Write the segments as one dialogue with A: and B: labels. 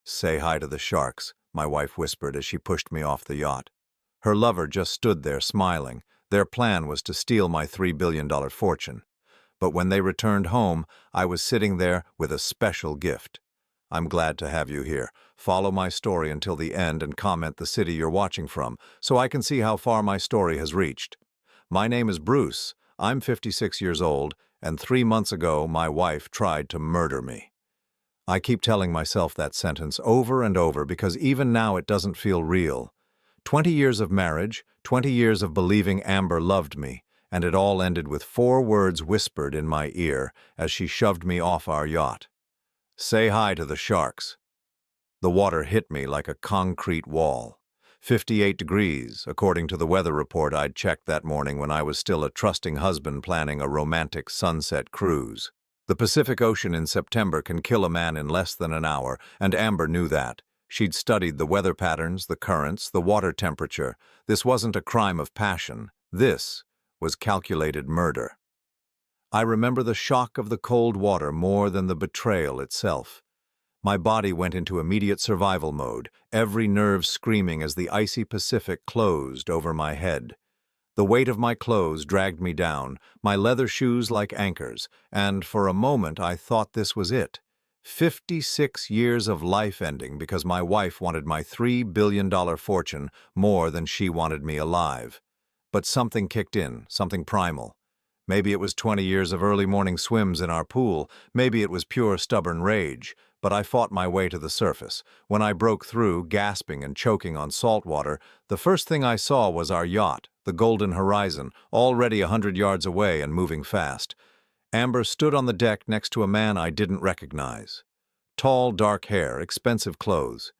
A: "Say hi to the sharks," my wife whispered as she pushed me off the yacht. Her lover just stood there smiling. Their plan was to steal my $3 billion fortune. But when they returned home, I was sitting there with a special gift. I'm glad to have you here. Follow my story until the end and comment the city you're watching from, so I can see how far my story has reached. My name is Bruce. I'm 56 years old, and 3 months ago my wife tried to murder me. I keep telling myself that sentence over and over because even now it doesn't feel real. 20 years of marriage, 20 years of believing Amber loved me, and it all ended with 4 words whispered in my ear as she shoved me off our yacht. "Say hi to the sharks." The water hit me like a concrete wall. 58 degrees, according to the weather report I'd checked that morning when I was still a trusting husband planning a romantic sunset cruise. The Pacific Ocean in September can kill a man in less than an hour, and Amber knew that. She'd studied the weather patterns, the currents, the water temperature. This wasn't a crime of passion. This was calculated murder. I remember the shock of the cold water more than the betrayal itself. My body went into immediate survival mode, every nerve screaming as the icy Pacific closed over my head. The weight of my clothes dragged me down, my leather shoes like anchors, and for a moment I thought this was it. 56 years of life ending because my wife wanted my $3 billion fortune more than she wanted me alive. But something kicked in, something primal. Maybe it was 20 years of early morning swims in our pool, maybe it was pure stubborn rage, but I fought my way to the surface. When I broke through, gasping and choking on salt water, the first thing I saw was our yacht, the Golden Horizon, already 100 yards away and moving fast. Amber stood on the deck next to a man I didn't recognize. Tall, dark hair, expensive clothes.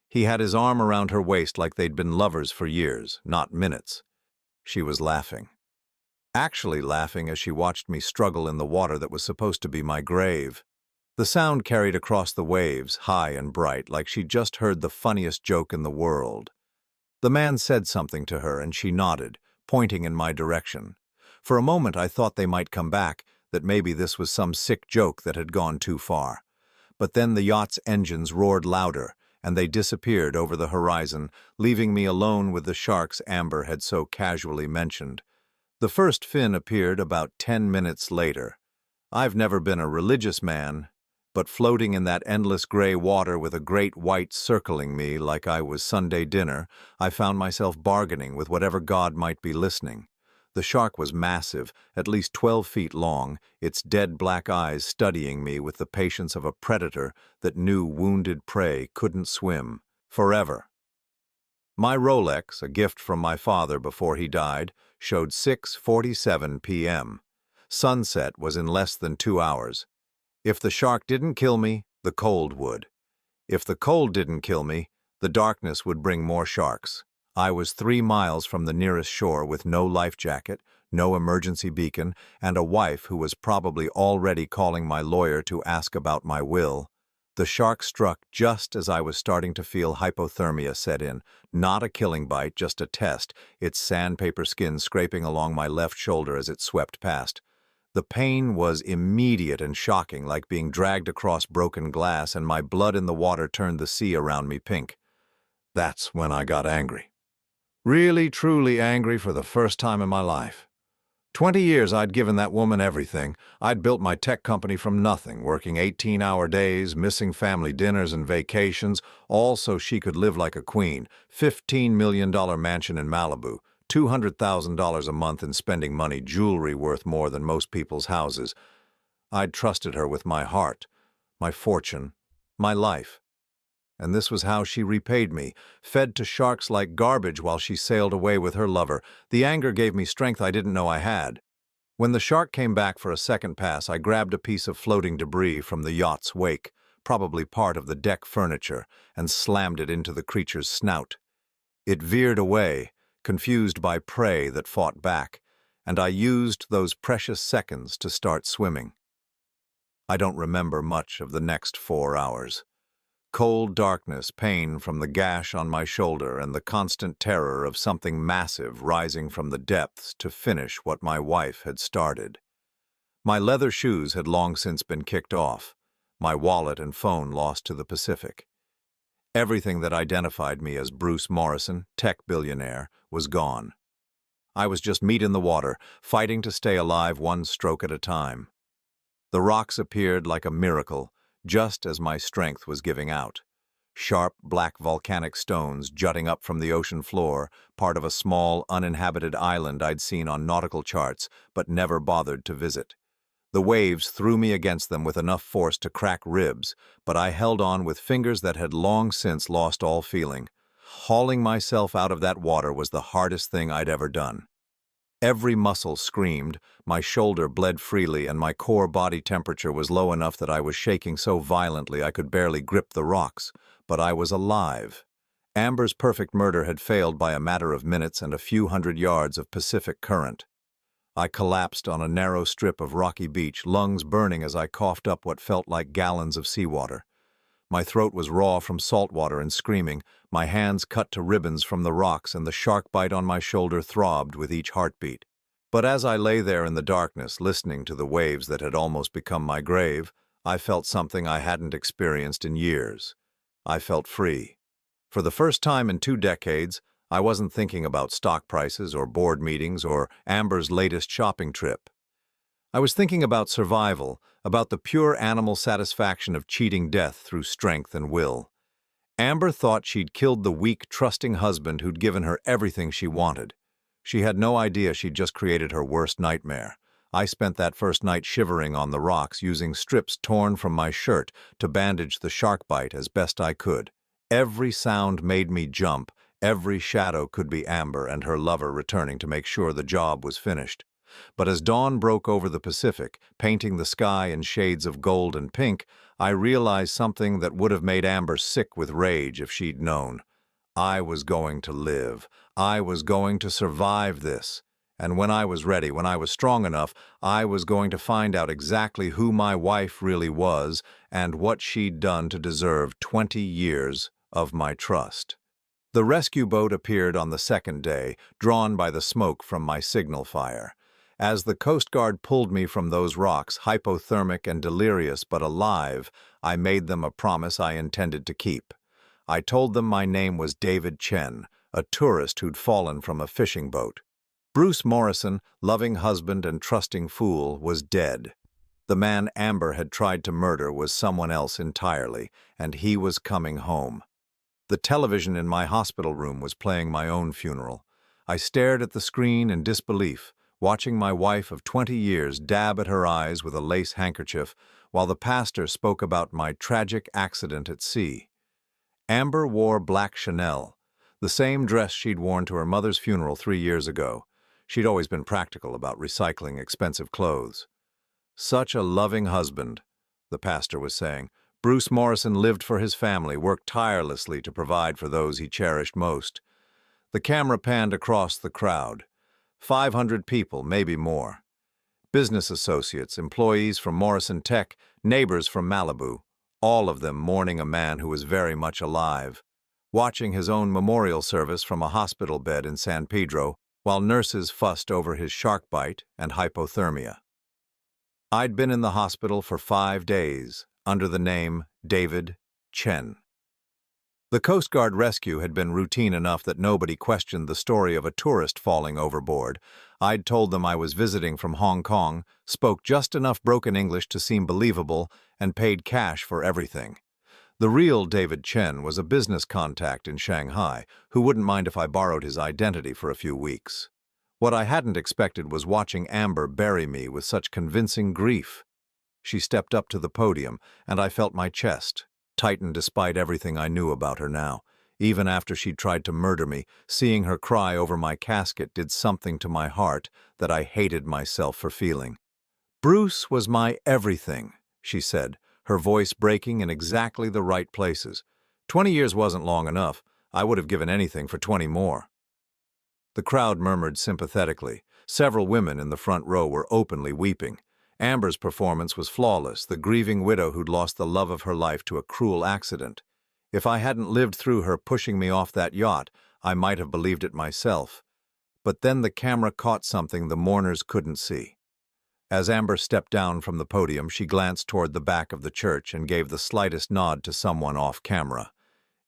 A: He had his arm around her waist like they'd been lovers for years, not minutes. She was laughing. Actually laughing as she watched me struggle in the water that was supposed to be my grave. The sound carried across the waves, high and bright, like she'd just heard the funniest joke in the world. The man said something to her and she nodded, pointing in my direction. For a moment I thought they might come back, that maybe this was some sick joke that had gone too far. But then the yacht's engines roared louder, and they disappeared over the horizon, leaving me alone with the sharks Amber had so casually mentioned. The first fin appeared about 10 minutes later. I've never been a religious man, but floating in that endless gray water with a great white circling me like I was Sunday dinner, I found myself bargaining with whatever God might be listening. The shark was massive, at least 12 feet long, its dead black eyes studying me with the patience of a predator that knew wounded prey couldn't swim forever. My Rolex, a gift from my father before he died, showed 6:47 p.m. Sunset was in less than 2 hours. If the shark didn't kill me, the cold would. If the cold didn't kill me, the darkness would bring more sharks. I was 3 miles from the nearest shore with no life jacket, no emergency beacon, and a wife who was probably already calling my lawyer to ask about my will. The shark struck just as I was starting to feel hypothermia set in. Not a killing bite, just a test, its sandpaper skin scraping along my left shoulder as it swept past. The pain was immediate and shocking, like being dragged across broken glass, and my blood in the water turned the sea around me pink. That's when I got angry. Really, truly angry for the first time in my life. 20 years I'd given that woman everything. I'd built my tech company from nothing, working 18-hour days, missing family dinners and vacations, all so she could live like a queen. $15 million mansion in Malibu, $200,000 a month in spending money, jewelry worth more than most people's houses. I'd trusted her with my heart, my fortune, my life. And this was how she repaid me, fed to sharks like garbage while she sailed away with her lover. The anger gave me strength I didn't know I had. When the shark came back for a second pass, I grabbed a piece of floating debris from the yacht's wake, probably part of the deck furniture, and slammed it into the creature's snout. It veered away, confused by prey that fought back, and I used those precious seconds to start swimming. I don't remember much of the next 4 hours. Cold darkness, pain from the gash on my shoulder, and the constant terror of something massive rising from the depths to finish what my wife had started. My leather shoes had long since been kicked off, my wallet and phone lost to the Pacific. Everything that identified me as Bruce Morrison, tech billionaire, was gone. I was just meat in the water, fighting to stay alive one stroke at a time. The rocks appeared like a miracle, just as my strength was giving out. Sharp, black volcanic stones jutting up from the ocean floor, part of a small, uninhabited island I'd seen on nautical charts, but never bothered to visit. The waves threw me against them with enough force to crack ribs, but I held on with fingers that had long since lost all feeling. Hauling myself out of that water was the hardest thing I'd ever done. Every muscle screamed, my shoulder bled freely, and my core body temperature was low enough that I was shaking so violently I could barely grip the rocks. But I was alive. Amber's perfect murder had failed by a matter of minutes and a few hundred yards of Pacific current. I collapsed on a narrow strip of rocky beach, lungs burning as I coughed up what felt like gallons of seawater. My throat was raw from salt water and screaming, my hands cut to ribbons from the rocks, and the shark bite on my shoulder throbbed with each heartbeat. But as I lay there in the darkness, listening to the waves that had almost become my grave, I felt something I hadn't experienced in years. I felt free. For the first time in 2 decades, I wasn't thinking about stock prices or board meetings or Amber's latest shopping trip. I was thinking about survival, about the pure animal satisfaction of cheating death through strength and will. Amber thought she'd killed the weak, trusting husband who'd given her everything she wanted. She had no idea she'd just created her worst nightmare. I spent that first night shivering on the rocks, using strips torn from my shirt to bandage the shark bite as best I could. Every sound made me jump. Every shadow could be Amber and her lover returning to make sure the job was finished. But as dawn broke over the Pacific, painting the sky in shades of gold and pink, I realized something that would have made Amber sick with rage if she'd known. I was going to live. I was going to survive this. And when I was ready, when I was strong enough, I was going to find out exactly who my wife really was and what she'd done to deserve 20 years of my trust. The rescue boat appeared on the second day, drawn by the smoke from my signal fire. As the Coast Guard pulled me from those rocks, hypothermic and delirious but alive, I made them a promise I intended to keep. I told them my name was David Chen, a tourist who'd fallen from a fishing boat. Bruce Morrison, loving husband and trusting fool, was dead. The man Amber had tried to murder was someone else entirely, and he was coming home. The television in my hospital room was playing my own funeral. I stared at the screen in disbelief, watching my wife of 20 years dab at her eyes with a lace handkerchief, while the pastor spoke about my tragic accident at sea. Amber wore black Chanel, the same dress she'd worn to her mother's funeral 3 years ago. She'd always been practical about recycling expensive clothes. Such a loving husband, the pastor was saying. Bruce Morrison lived for his family, worked tirelessly to provide for those he cherished most. The camera panned across the crowd. 500 people, maybe more. Business associates, employees from Morrison Tech, neighbors from Malibu, all of them mourning a man who was very much alive, watching his own memorial service from a hospital bed in San Pedro, while nurses fussed over his shark bite and hypothermia. I'd been in the hospital for 5 days, under the name David Chen. The Coast Guard rescue had been routine enough that nobody questioned the story of a tourist falling overboard. I'd told them I was visiting from Hong Kong, spoke just enough broken English to seem believable, and paid cash for everything. The real David Chen was a business contact in Shanghai who wouldn't mind if I borrowed his identity for a few weeks. What I hadn't expected was watching Amber bury me with such convincing grief. She stepped up to the podium, and I felt my chest tighten despite everything I knew about her now. Even after she'd tried to murder me, seeing her cry over my casket did something to my heart that I hated myself for feeling. "Bruce was my everything," she said, her voice breaking in exactly the right places. 20 years wasn't long enough. I would have given anything for 20 more. The crowd murmured sympathetically. Several women in the front row were openly weeping. Amber's performance was flawless, the grieving widow who'd lost the love of her life to a cruel accident. If I hadn't lived through her pushing me off that yacht, I might have believed it myself. But then the camera caught something the mourners couldn't see. As Amber stepped down from the podium, she glanced toward the back of the church and gave the slightest nod to someone off camera.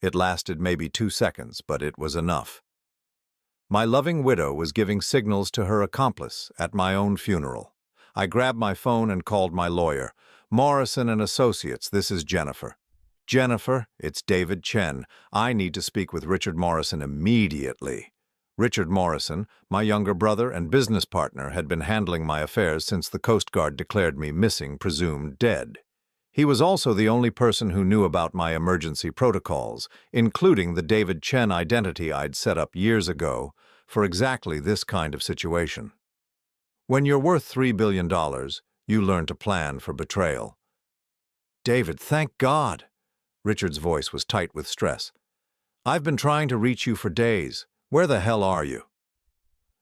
A: It lasted maybe 2 seconds, but it was enough. My loving widow was giving signals to her accomplice at my own funeral. I grabbed my phone and called my lawyer. "Morrison and Associates, this is Jennifer." "Jennifer, it's David Chen. I need to speak with Richard Morrison immediately." Richard Morrison, my younger brother and business partner, had been handling my affairs since the Coast Guard declared me missing, presumed dead. He was also the only person who knew about my emergency protocols, including the David Chen identity I'd set up years ago for exactly this kind of situation. When you're worth $3 billion, you learn to plan for betrayal. "David, thank God!" Richard's voice was tight with stress. "I've been trying to reach you for days. Where the hell are you?"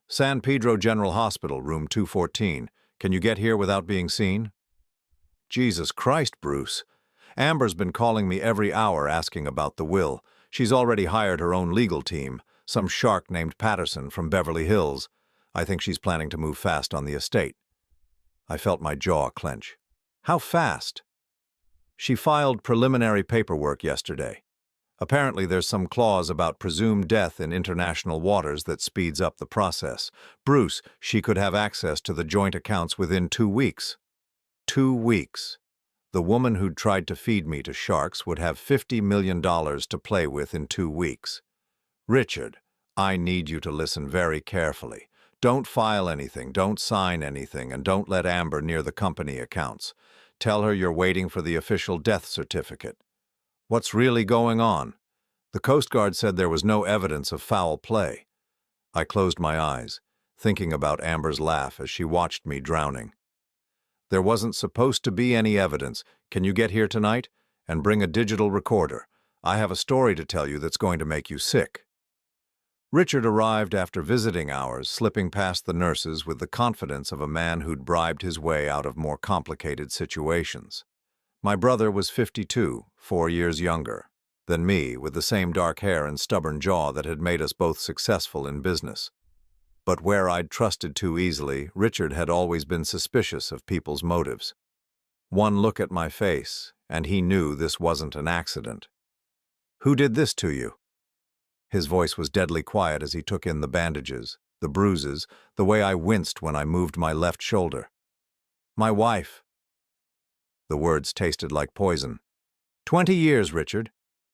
A: "San Pedro General Hospital, room 214. Can you get here without being seen?" "Jesus Christ, Bruce. Amber's been calling me every hour asking about the will. She's already hired her own legal team, some shark named Patterson from Beverly Hills. I think she's planning to move fast on the estate." I felt my jaw clench. "How fast?" "She filed preliminary paperwork yesterday. Apparently there's some clause about presumed death in international waters that speeds up the process. Bruce, she could have access to the joint accounts within 2 weeks. 2 weeks. The woman who'd tried to feed me to sharks would have $50 million to play with in 2 weeks. Richard, I need you to listen very carefully. Don't file anything, don't sign anything, and don't let Amber near the company accounts. Tell her you're waiting for the official death certificate. What's really going on? The Coast Guard said there was no evidence of foul play." I closed my eyes, thinking about Amber's laugh as she watched me drowning. "There wasn't supposed to be any evidence. Can you get here tonight? And bring a digital recorder. I have a story to tell you that's going to make you sick." Richard arrived after visiting hours, slipping past the nurses with the confidence of a man who'd bribed his way out of more complicated situations. My brother was 52, 4 years younger than me, with the same dark hair and stubborn jaw that had made us both successful in business. But where I'd trusted too easily, Richard had always been suspicious of people's motives. One look at my face, and he knew this wasn't an accident. "Who did this to you?" His voice was deadly quiet as he took in the bandages, the bruises, the way I winced when I moved my left shoulder. "My wife." The words tasted like poison. 20 years, Richard.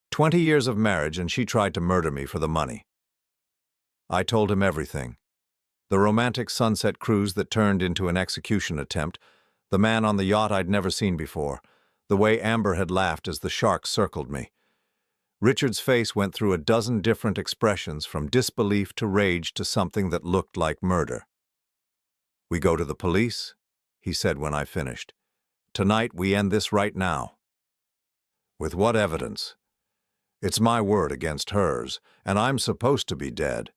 A: 20 years of marriage, and she tried to murder me for the money. I told him everything. The romantic sunset cruise that turned into an execution attempt, the man on the yacht I'd never seen before, the way Amber had laughed as the shark circled me. Richard's face went through a dozen different expressions, from disbelief to rage to something that looked like murder. "We go to the police?" he said when I finished. "Tonight we end this right now." "With what evidence?" "It's my word against hers, and I'm supposed to be dead.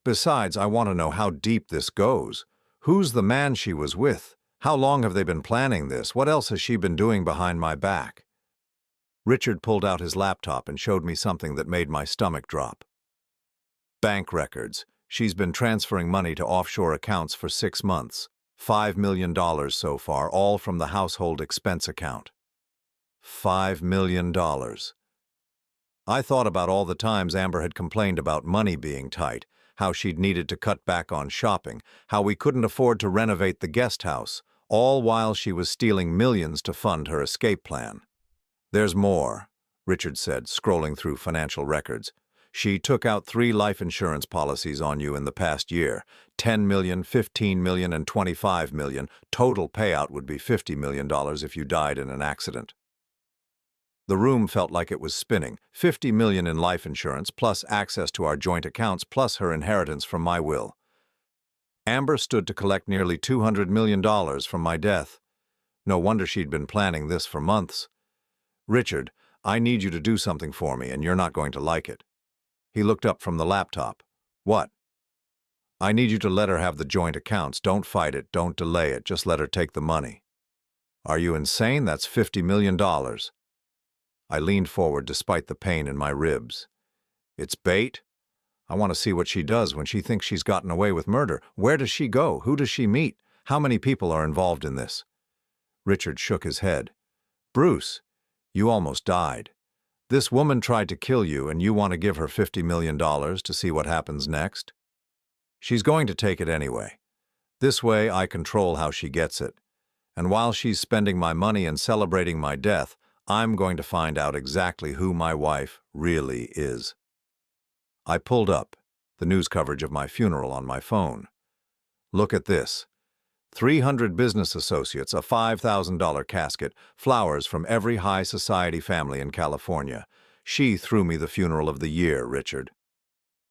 A: Besides, I want to know how deep this goes. Who's the man she was with? How long have they been planning this? What else has she been doing behind my back?" Richard pulled out his laptop and showed me something that made my stomach drop. "Bank records. She's been transferring money to offshore accounts for 6 months. $5 million so far, all from the household expense account." $5 million. I thought about all the times Amber had complained about money being tight, how she'd needed to cut back on shopping, how we couldn't afford to renovate the guest house, all while she was stealing millions to fund her escape plan. "There's more," Richard said, scrolling through financial records. "She took out 3 life insurance policies on you in the past year. 10 million, 15 million, and 25 million. Total payout would be $50 million if you died in an accident." The room felt like it was spinning. 50 million in life insurance, plus access to our joint accounts, plus her inheritance from my will. Amber stood to collect nearly $200 million from my death. No wonder she'd been planning this for months. "Richard, I need you to do something for me, and you're not going to like it." He looked up from the laptop. "What?" "I need you to let her have the joint accounts. Don't fight it, don't delay it, just let her take the money." "Are you insane? That's $50 million. I leaned forward despite the pain in my ribs. "It's bait? I want to see what she does when she thinks she's gotten away with murder. Where does she go? Who does she meet? How many people are involved in this?" Richard shook his head. "Bruce, you almost died. This woman tried to kill you and you want to give her $50 million to see what happens next? She's going to take it anyway. This way I control how she gets it. And while she's spending my money and celebrating my death, I'm going to find out exactly who my wife really is. I pulled up the news coverage of my funeral on my phone. Look at this. 300 business associates, a $5,000 casket, flowers from every high society family in California. She threw me the funeral of the year, Richard.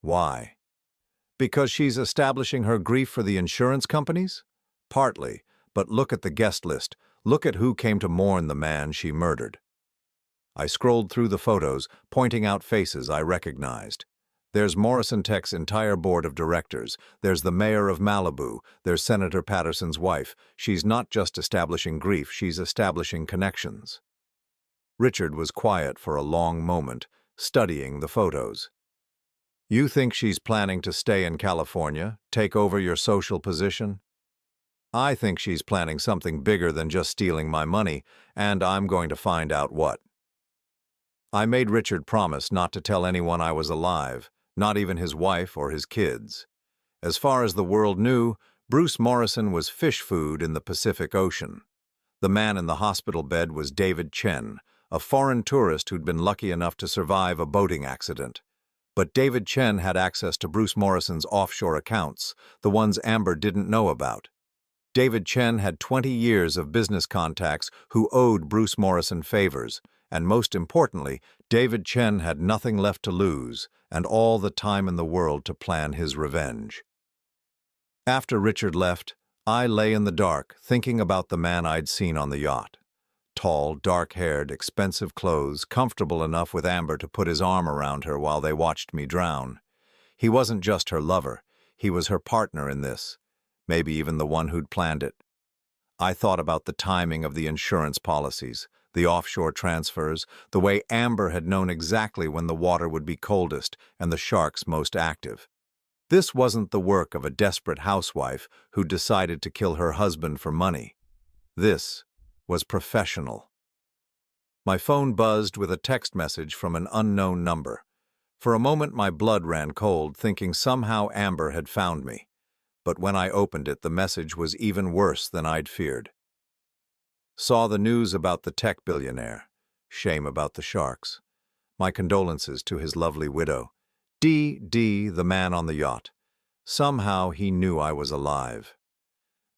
A: Why? Because she's establishing her grief for the insurance companies? Partly, but look at the guest list. Look at who came to mourn the man she murdered. I scrolled through the photos, pointing out faces I recognized. There's Morrison Tech's entire board of directors. There's the mayor of Malibu. There's Senator Patterson's wife. She's not just establishing grief, she's establishing connections. Richard was quiet for a long moment, studying the photos. You think she's planning to stay in California, take over your social position? I think she's planning something bigger than just stealing my money, and I'm going to find out what. I made Richard promise not to tell anyone I was alive, not even his wife or his kids. As far as the world knew, Bruce Morrison was fish food in the Pacific Ocean. The man in the hospital bed was David Chen, a foreign tourist who'd been lucky enough to survive a boating accident. But David Chen had access to Bruce Morrison's offshore accounts, the ones Amber didn't know about. David Chen had 20 years of business contacts who owed Bruce Morrison favors, and most importantly, David Chen had nothing left to lose and all the time in the world to plan his revenge. After Richard left, I lay in the dark, thinking about the man I'd seen on the yacht. Tall, dark-haired, expensive clothes, comfortable enough with Amber to put his arm around her while they watched me drown. He wasn't just her lover, he was her partner in this, maybe even the one who'd planned it. I thought about the timing of the insurance policies, the offshore transfers, the way Amber had known exactly when the water would be coldest and the sharks most active. This wasn't the work of a desperate housewife who decided to kill her husband for money. This was professional. My phone buzzed with a text message from an unknown number. For a moment my blood ran cold, thinking somehow Amber had found me. But when I opened it, the message was even worse than I'd feared. Saw the news about the tech billionaire. Shame about the sharks. My condolences to his lovely widow. D, the man on the yacht. Somehow he knew I was alive.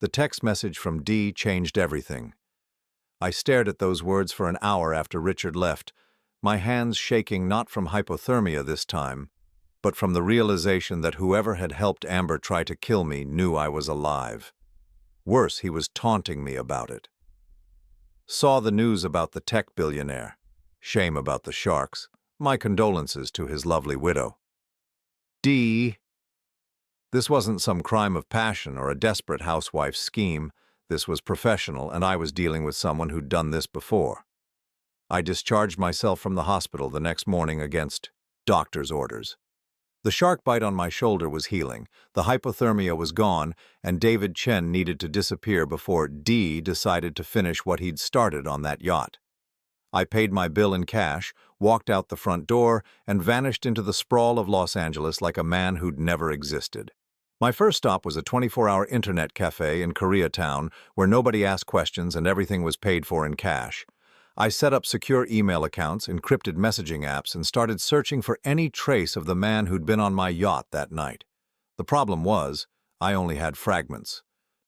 A: The text message from D changed everything. I stared at those words for an hour after Richard left, my hands shaking not from hypothermia this time, but from the realization that whoever had helped Amber try to kill me knew I was alive. Worse, he was taunting me about it. Saw the news about the tech billionaire. Shame about the sharks. My condolences to his lovely widow. D. This wasn't some crime of passion or a desperate housewife's scheme. This was professional, and I was dealing with someone who'd done this before. I discharged myself from the hospital the next morning against doctor's orders. The shark bite on my shoulder was healing, the hypothermia was gone, and David Chen needed to disappear before D decided to finish what he'd started on that yacht. I paid my bill in cash, walked out the front door, and vanished into the sprawl of Los Angeles like a man who'd never existed. My first stop was a 24-hour internet cafe in Koreatown where nobody asked questions and everything was paid for in cash. I set up secure email accounts, encrypted messaging apps, and started searching for any trace of the man who'd been on my yacht that night. The problem was, I only had fragments.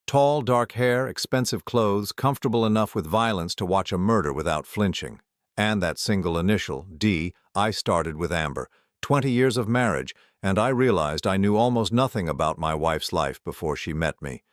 A: Tall, dark hair, expensive clothes, comfortable enough with violence to watch a murder without flinching. And that single initial, D, I started with Amber. 20 years of marriage, and I realized I knew almost nothing about my wife's life before she met me.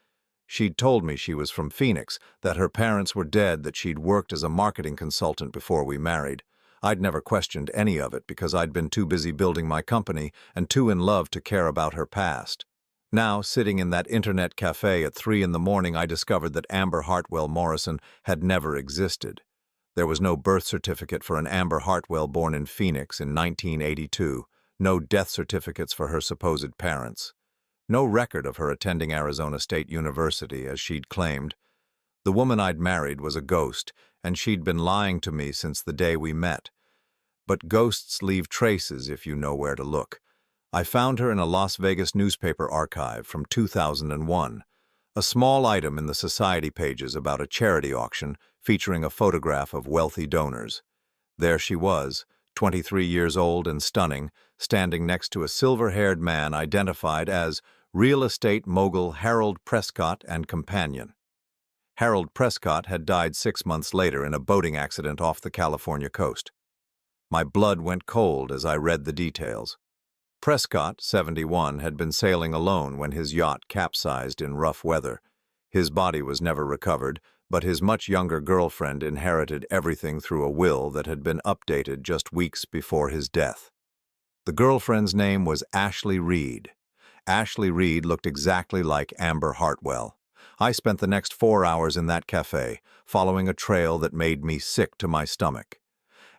A: She'd told me she was from Phoenix, that her parents were dead, that she'd worked as a marketing consultant before we married. I'd never questioned any of it because I'd been too busy building my company and too in love to care about her past. Now, sitting in that internet cafe at 3 in the morning, I discovered that Amber Hartwell Morrison had never existed. There was no birth certificate for an Amber Hartwell born in Phoenix in 1982, no death certificates for her supposed parents. No record of her attending Arizona State University, as she'd claimed. The woman I'd married was a ghost, and she'd been lying to me since the day we met. But ghosts leave traces if you know where to look. I found her in a Las Vegas newspaper archive from 2001, a small item in the society pages about a charity auction featuring a photograph of wealthy donors. There she was, 23 years old and stunning, standing next to a silver-haired man identified as real estate mogul Harold Prescott and companion. Harold Prescott had died 6 months later in a boating accident off the California coast. My blood went cold as I read the details. Prescott, 71, had been sailing alone when his yacht capsized in rough weather. His body was never recovered, but his much younger girlfriend inherited everything through a will that had been updated just weeks before his death. The girlfriend's name was Ashley Reed. Ashley Reed looked exactly like Amber Hartwell. I spent the next 4 hours in that cafe, following a trail that made me sick to my stomach.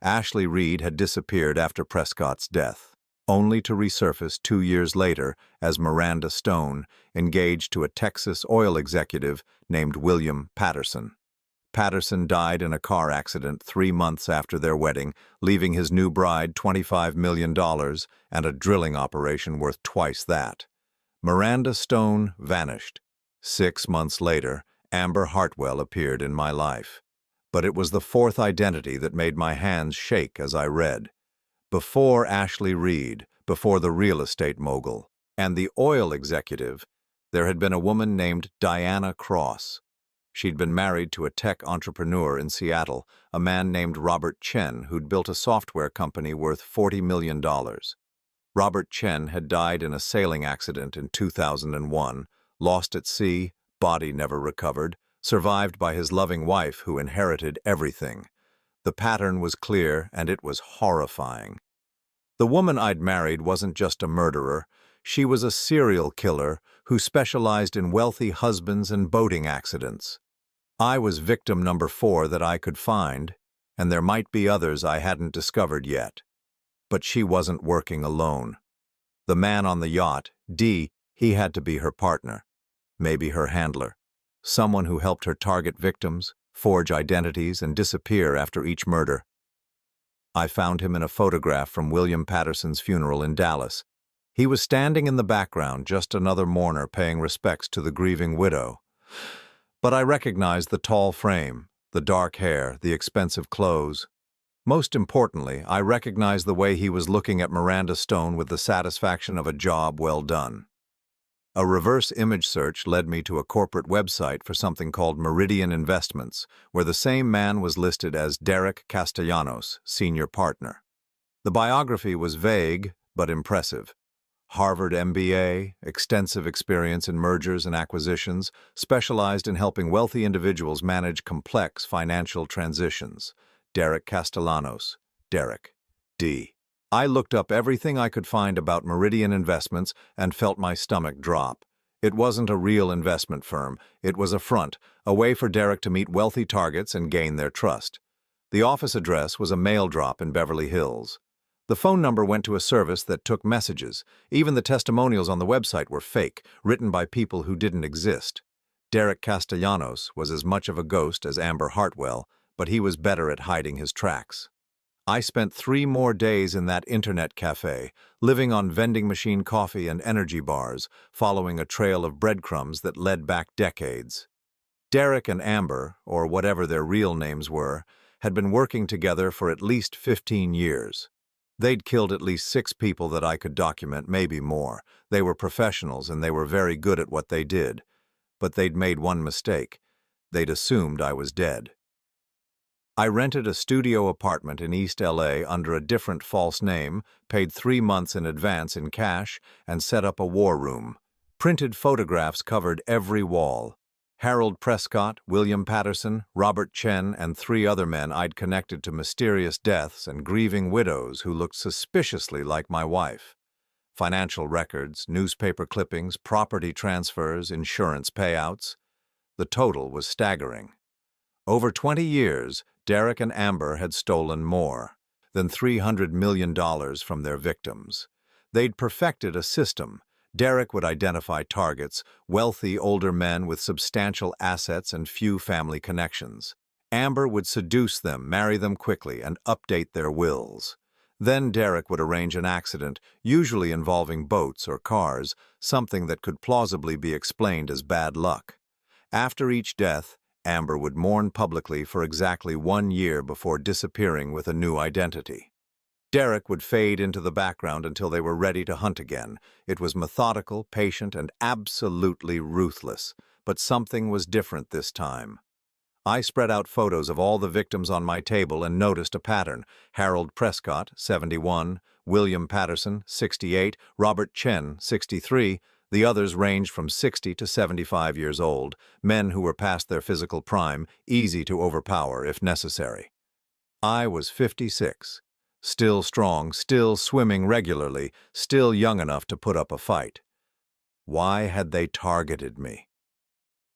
A: Ashley Reed had disappeared after Prescott's death, only to resurface 2 years later as Miranda Stone, engaged to a Texas oil executive named William Patterson. Patterson died in a car accident 3 months after their wedding, leaving his new bride $25 million and a drilling operation worth twice that. Miranda Stone vanished. 6 months later, Amber Hartwell appeared in my life. But it was the fourth identity that made my hands shake as I read. Before Ashley Reed, before the real estate mogul, and the oil executive, there had been a woman named Diana Cross. She'd been married to a tech entrepreneur in Seattle, a man named Robert Chen, who'd built a software company worth $40 million. Robert Chen had died in a sailing accident in 2001, lost at sea, body never recovered, survived by his loving wife who inherited everything. The pattern was clear, and it was horrifying. The woman I'd married wasn't just a murderer. She was a serial killer who specialized in wealthy husbands and boating accidents. I was victim number 4 that I could find, and there might be others I hadn't discovered yet. But she wasn't working alone. The man on the yacht, D, he had to be her partner, maybe her handler, someone who helped her target victims, forge identities, and disappear after each murder. I found him in a photograph from William Patterson's funeral in Dallas. He was standing in the background, just another mourner paying respects to the grieving widow. But I recognized the tall frame, the dark hair, the expensive clothes. Most importantly, I recognized the way he was looking at Miranda Stone with the satisfaction of a job well done. A reverse image search led me to a corporate website for something called Meridian Investments, where the same man was listed as Derek Castellanos, senior partner. The biography was vague but impressive. Harvard MBA, extensive experience in mergers and acquisitions, specialized in helping wealthy individuals manage complex financial transitions. Derek Castellanos, Derek, D. I looked up everything I could find about Meridian Investments and felt my stomach drop. It wasn't a real investment firm. It was a front, a way for Derek to meet wealthy targets and gain their trust. The office address was a mail drop in Beverly Hills. The phone number went to a service that took messages. Even the testimonials on the website were fake, written by people who didn't exist. Derek Castellanos was as much of a ghost as Amber Hartwell, but he was better at hiding his tracks. I spent 3 more days in that internet cafe, living on vending machine coffee and energy bars, following a trail of breadcrumbs that led back decades. Derek and Amber, or whatever their real names were, had been working together for at least 15 years. They'd killed at least 6 people that I could document, maybe more. They were professionals and they were very good at what they did. But they'd made one mistake. They'd assumed I was dead. I rented a studio apartment in East LA under a different false name, paid 3 months in advance in cash, and set up a war room. Printed photographs covered every wall. Harold Prescott, William Patterson, Robert Chen, and 3 other men I'd connected to mysterious deaths and grieving widows who looked suspiciously like my wife. Financial records, newspaper clippings, property transfers, insurance payouts. The total was staggering. Over 20 years, Derek and Amber had stolen more than $300 million from their victims. They'd perfected a system. Derek would identify targets, wealthy older men with substantial assets and few family connections. Amber would seduce them, marry them quickly, and update their wills. Then Derek would arrange an accident, usually involving boats or cars, something that could plausibly be explained as bad luck. After each death, Amber would mourn publicly for exactly 1 year before disappearing with a new identity. Derek would fade into the background until they were ready to hunt again. It was methodical, patient, and absolutely ruthless. But something was different this time. I spread out photos of all the victims on my table and noticed a pattern. Harold Prescott, 71, William Patterson, 68, Robert Chen, 63. The others ranged from 60 to 75 years old, men who were past their physical prime, easy to overpower if necessary. I was 56. Still strong, still swimming regularly, still young enough to put up a fight. Why had they targeted me?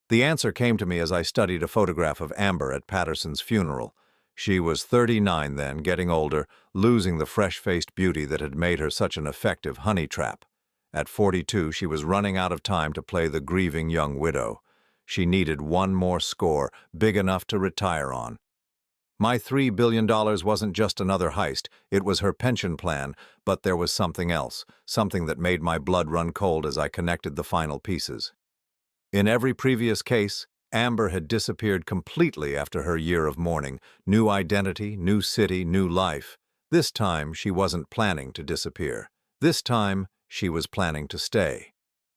A: The answer came to me as I studied a photograph of Amber at Patterson's funeral. She was 39 then, getting older, losing the fresh-faced beauty that had made her such an effective honey trap. At 42, she was running out of time to play the grieving young widow. She needed one more score, big enough to retire on. My $3 billion wasn't just another heist, it was her pension plan, but there was something else, something that made my blood run cold as I connected the final pieces. In every previous case, Amber had disappeared completely after her year of mourning, new identity, new city, new life. This time, she wasn't planning to disappear. This time, she was planning to stay.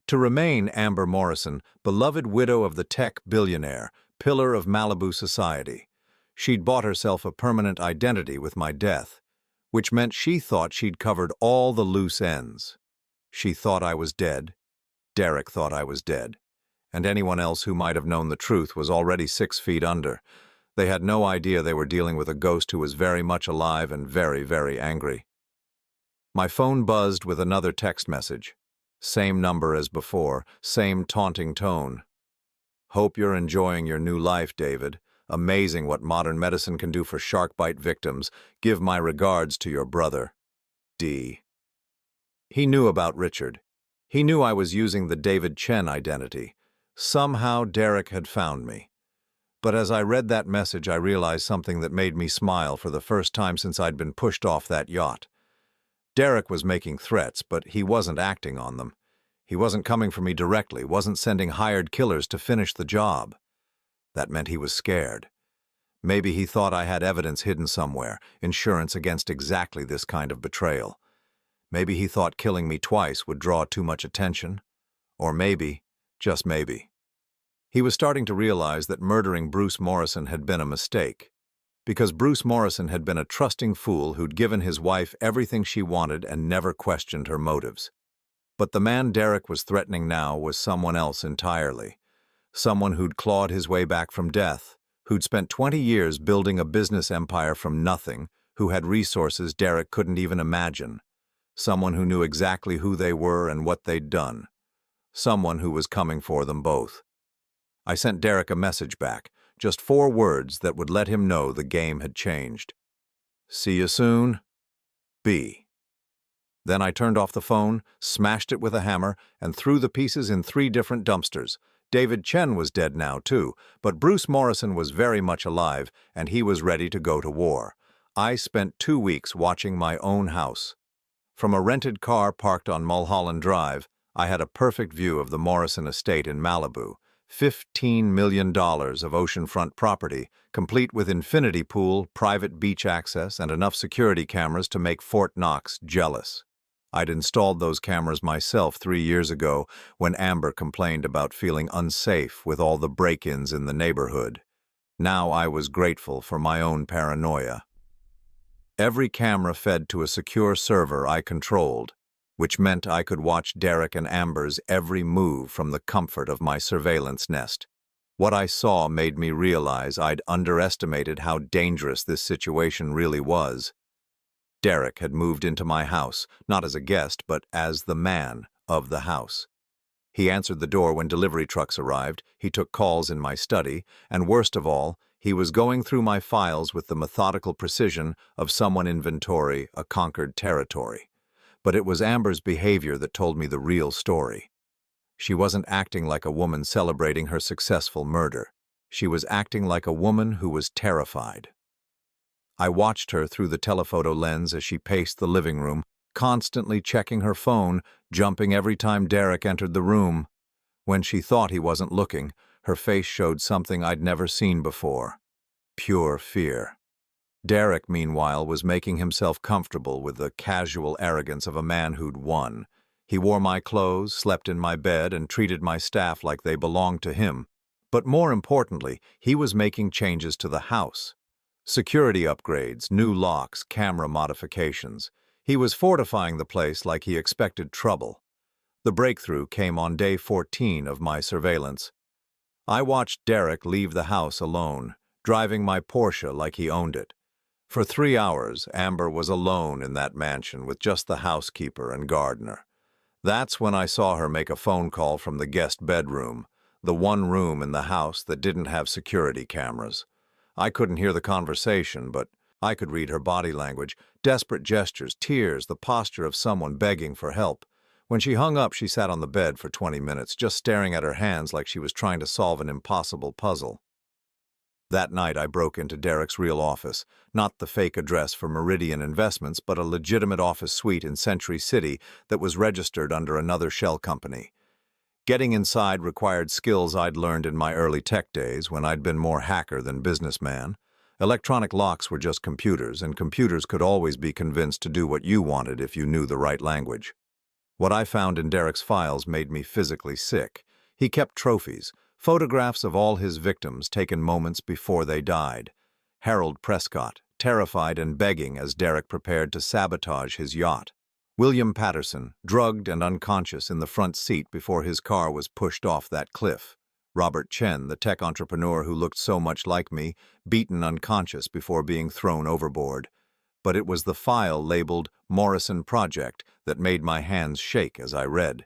A: To remain Amber Morrison, beloved widow of the tech billionaire, pillar of Malibu society. She'd bought herself a permanent identity with my death, which meant she thought she'd covered all the loose ends. She thought I was dead. Derek thought I was dead. And anyone else who might have known the truth was already 6 feet under. They had no idea they were dealing with a ghost who was very much alive and very, very angry. My phone buzzed with another text message. Same number as before, same taunting tone. Hope you're enjoying your new life, David. Amazing what modern medicine can do for shark bite victims. Give my regards to your brother. D. He knew about Richard. He knew I was using the David Chen identity. Somehow Derek had found me. But as I read that message, I realized something that made me smile for the first time since I'd been pushed off that yacht. Derek was making threats, but he wasn't acting on them. He wasn't coming for me directly, wasn't sending hired killers to finish the job. That meant he was scared. Maybe he thought I had evidence hidden somewhere, insurance against exactly this kind of betrayal. Maybe he thought killing me twice would draw too much attention. Or maybe, just maybe, he was starting to realize that murdering Bruce Morrison had been a mistake. Because Bruce Morrison had been a trusting fool who'd given his wife everything she wanted and never questioned her motives. But the man Derek was threatening now was someone else entirely. Someone who'd clawed his way back from death, who'd spent 20 years building a business empire from nothing, who had resources Derek couldn't even imagine. Someone who knew exactly who they were and what they'd done. Someone who was coming for them both. I sent Derek a message back, just 4 words that would let him know the game had changed. See you soon, B. Then I turned off the phone, smashed it with a hammer, and threw the pieces in 3 different dumpsters. David Chen was dead now, too, but Bruce Morrison was very much alive, and he was ready to go to war. I spent 2 weeks watching my own house. From a rented car parked on Mulholland Drive, I had a perfect view of the Morrison estate in Malibu. $15 million of oceanfront property, complete with infinity pool, private beach access, and enough security cameras to make Fort Knox jealous. I'd installed those cameras myself 3 years ago when Amber complained about feeling unsafe with all the break-ins in the neighborhood. Now I was grateful for my own paranoia. Every camera fed to a secure server I controlled, which meant I could watch Derek and Amber's every move from the comfort of my surveillance nest. What I saw made me realize I'd underestimated how dangerous this situation really was. Derek had moved into my house, not as a guest, but as the man of the house. He answered the door when delivery trucks arrived, he took calls in my study, and worst of all, he was going through my files with the methodical precision of someone inventory a conquered territory. But it was Amber's behavior that told me the real story. She wasn't acting like a woman celebrating her successful murder. She was acting like a woman who was terrified. I watched her through the telephoto lens as she paced the living room, constantly checking her phone, jumping every time Derek entered the room. When she thought he wasn't looking, her face showed something I'd never seen before. Pure fear. Derek, meanwhile, was making himself comfortable with the casual arrogance of a man who'd won. He wore my clothes, slept in my bed, and treated my staff like they belonged to him. But more importantly, he was making changes to the house. Security upgrades, new locks, camera modifications. He was fortifying the place like he expected trouble. The breakthrough came on day 14 of my surveillance. I watched Derek leave the house alone, driving my Porsche like he owned it. For 3 hours, Amber was alone in that mansion with just the housekeeper and gardener. That's when I saw her make a phone call from the guest bedroom, the one room in the house that didn't have security cameras. I couldn't hear the conversation, but I could read her body language, desperate gestures, tears, the posture of someone begging for help. When she hung up, she sat on the bed for 20 minutes, just staring at her hands like she was trying to solve an impossible puzzle. That night, I broke into Derek's real office, not the fake address for Meridian Investments, but a legitimate office suite in Century City that was registered under another shell company. Getting inside required skills I'd learned in my early tech days when I'd been more hacker than businessman. Electronic locks were just computers, and computers could always be convinced to do what you wanted if you knew the right language. What I found in Derek's files made me physically sick. He kept trophies, photographs of all his victims taken moments before they died. Harold Prescott, terrified and begging as Derek prepared to sabotage his yacht. William Patterson, drugged and unconscious in the front seat before his car was pushed off that cliff. Robert Chen, the tech entrepreneur who looked so much like me, beaten unconscious before being thrown overboard. But it was the file labeled Morrison Project that made my hands shake as I read.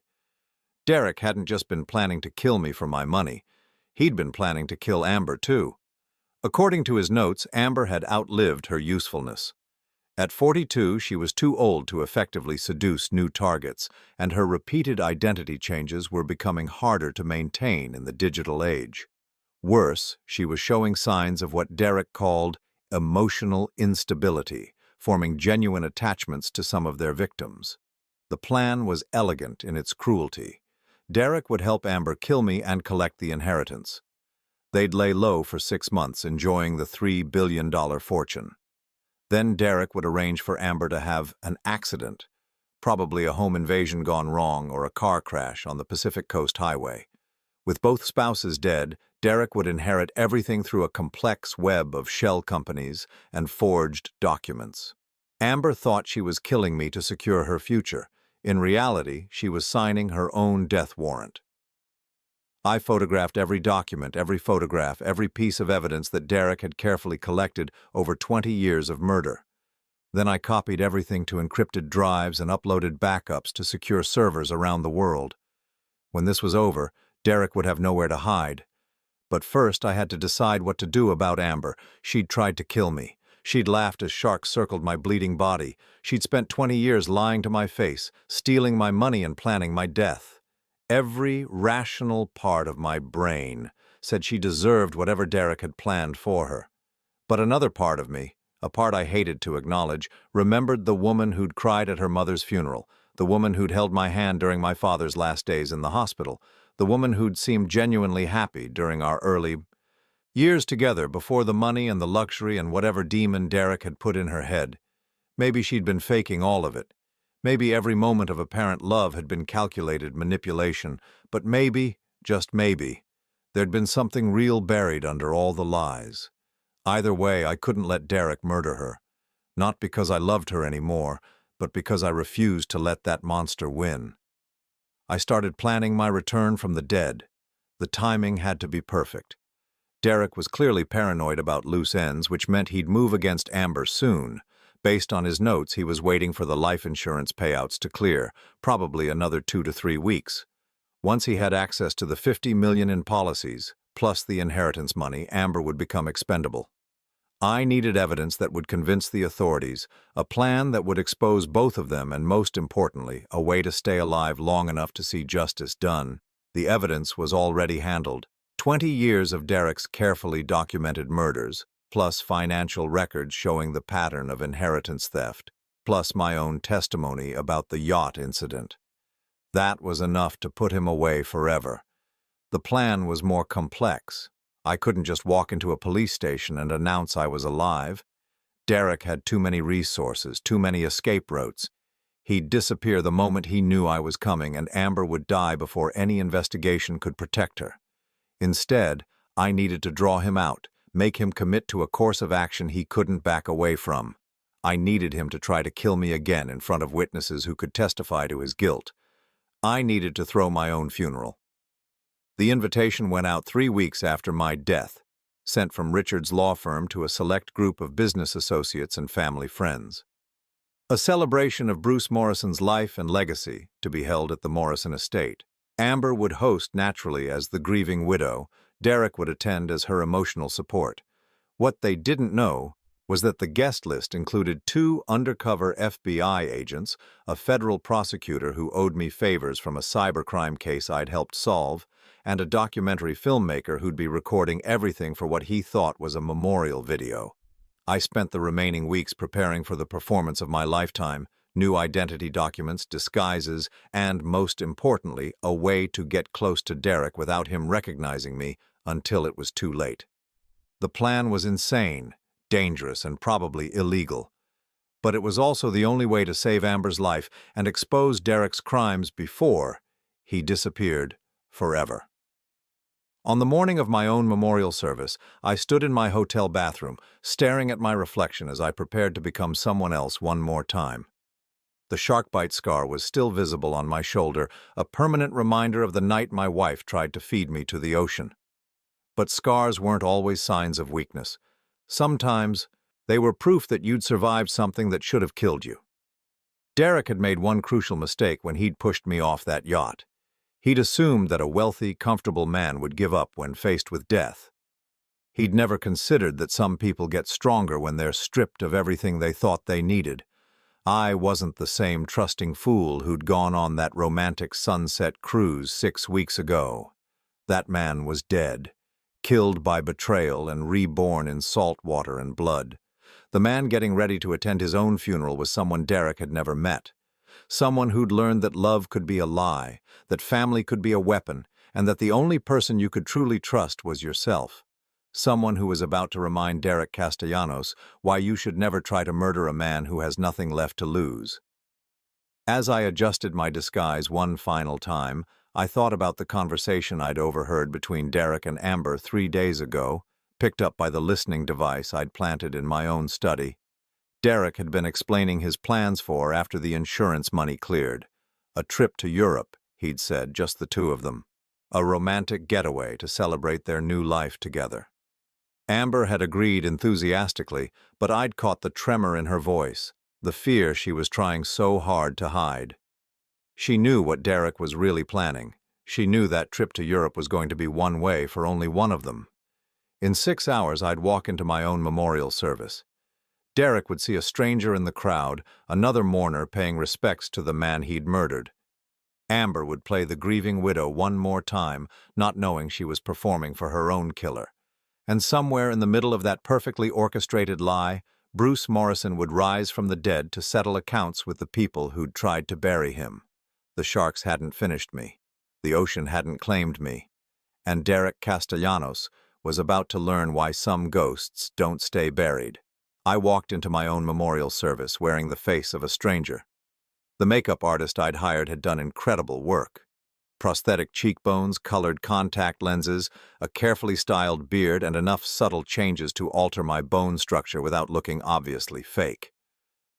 A: Derek hadn't just been planning to kill me for my money. He'd been planning to kill Amber, too. According to his notes, Amber had outlived her usefulness. At 42, she was too old to effectively seduce new targets, and her repeated identity changes were becoming harder to maintain in the digital age. Worse, she was showing signs of what Derek called emotional instability, forming genuine attachments to some of their victims. The plan was elegant in its cruelty. Derek would help Amber kill me and collect the inheritance. They'd lay low for 6 months, enjoying the $3 billion fortune. Then Derek would arrange for Amber to have an accident, probably a home invasion gone wrong or a car crash on the Pacific Coast Highway. With both spouses dead, Derek would inherit everything through a complex web of shell companies and forged documents. Amber thought she was killing me to secure her future. In reality, she was signing her own death warrant. I photographed every document, every photograph, every piece of evidence that Derek had carefully collected over 20 years of murder. Then I copied everything to encrypted drives and uploaded backups to secure servers around the world. When this was over, Derek would have nowhere to hide. But first I had to decide what to do about Amber. She'd tried to kill me. She'd laughed as sharks circled my bleeding body. She'd spent 20 years lying to my face, stealing my money and planning my death. Every rational part of my brain said she deserved whatever Derek had planned for her. But another part of me, a part I hated to acknowledge, remembered the woman who'd cried at her mother's funeral, the woman who'd held my hand during my father's last days in the hospital, the woman who'd seemed genuinely happy during our early years together before the money and the luxury and whatever demon Derek had put in her head. Maybe she'd been faking all of it. Maybe every moment of apparent love had been calculated manipulation, but maybe, just maybe, there'd been something real buried under all the lies. Either way, I couldn't let Derek murder her. Not because I loved her anymore, but because I refused to let that monster win. I started planning my return from the dead. The timing had to be perfect. Derek was clearly paranoid about loose ends, which meant he'd move against Amber soon. Based on his notes, he was waiting for the life insurance payouts to clear, probably another 2 to 3 weeks. Once he had access to the $50 million in policies, plus the inheritance money, Amber would become expendable. I needed evidence that would convince the authorities, a plan that would expose both of them, and most importantly, a way to stay alive long enough to see justice done. The evidence was already handled. 20 years of Derek's carefully documented murders, plus financial records showing the pattern of inheritance theft, plus my own testimony about the yacht incident. That was enough to put him away forever. The plan was more complex. I couldn't just walk into a police station and announce I was alive. Derek had too many resources, too many escape routes. He'd disappear the moment he knew I was coming, and Amber would die before any investigation could protect her. Instead, I needed to draw him out, make him commit to a course of action he couldn't back away from. I needed him to try to kill me again in front of witnesses who could testify to his guilt. I needed to throw my own funeral. The invitation went out 3 weeks after my death, sent from Richard's law firm to a select group of business associates and family friends. A celebration of Bruce Morrison's life and legacy to be held at the Morrison estate. Amber would host naturally as the grieving widow. Derek would attend as her emotional support. What they didn't know was that the guest list included 2 undercover FBI agents, a federal prosecutor who owed me favors from a cybercrime case I'd helped solve, and a documentary filmmaker who'd be recording everything for what he thought was a memorial video. I spent the remaining weeks preparing for the performance of my lifetime, new identity documents, disguises, and, most importantly, a way to get close to Derek without him recognizing me until it was too late. The plan was insane, dangerous, and probably illegal. But it was also the only way to save Amber's life and expose Derek's crimes before he disappeared forever. On the morning of my own memorial service, I stood in my hotel bathroom, staring at my reflection as I prepared to become someone else one more time. The shark bite scar was still visible on my shoulder, a permanent reminder of the night my wife tried to feed me to the ocean. But scars weren't always signs of weakness. Sometimes, they were proof that you'd survived something that should have killed you. Derek had made one crucial mistake when he'd pushed me off that yacht. He'd assumed that a wealthy, comfortable man would give up when faced with death. He'd never considered that some people get stronger when they're stripped of everything they thought they needed. I wasn't the same trusting fool who'd gone on that romantic sunset cruise 6 weeks ago. That man was dead, killed by betrayal and reborn in salt water and blood. The man getting ready to attend his own funeral was someone Derek had never met. Someone who'd learned that love could be a lie, that family could be a weapon, and that the only person you could truly trust was yourself. Someone who was about to remind Derek Castellanos why you should never try to murder a man who has nothing left to lose. As I adjusted my disguise one final time, I thought about the conversation I'd overheard between Derek and Amber 3 days ago, picked up by the listening device I'd planted in my own study. Derek had been explaining his plans for after the insurance money cleared. A trip to Europe, he'd said, just the 2 of them. A romantic getaway to celebrate their new life together. Amber had agreed enthusiastically, but I'd caught the tremor in her voice, the fear she was trying so hard to hide. She knew what Derek was really planning. She knew that trip to Europe was going to be one way for only one of them. In 6 hours, I'd walk into my own memorial service. Derek would see a stranger in the crowd, another mourner paying respects to the man he'd murdered. Amber would play the grieving widow one more time, not knowing she was performing for her own killer. And somewhere in the middle of that perfectly orchestrated lie, Bruce Morrison would rise from the dead to settle accounts with the people who'd tried to bury him. The sharks hadn't finished me. The ocean hadn't claimed me. And Derek Castellanos was about to learn why some ghosts don't stay buried. I walked into my own memorial service wearing the face of a stranger. The makeup artist I'd hired had done incredible work. Prosthetic cheekbones, colored contact lenses, a carefully styled beard, and enough subtle changes to alter my bone structure without looking obviously fake.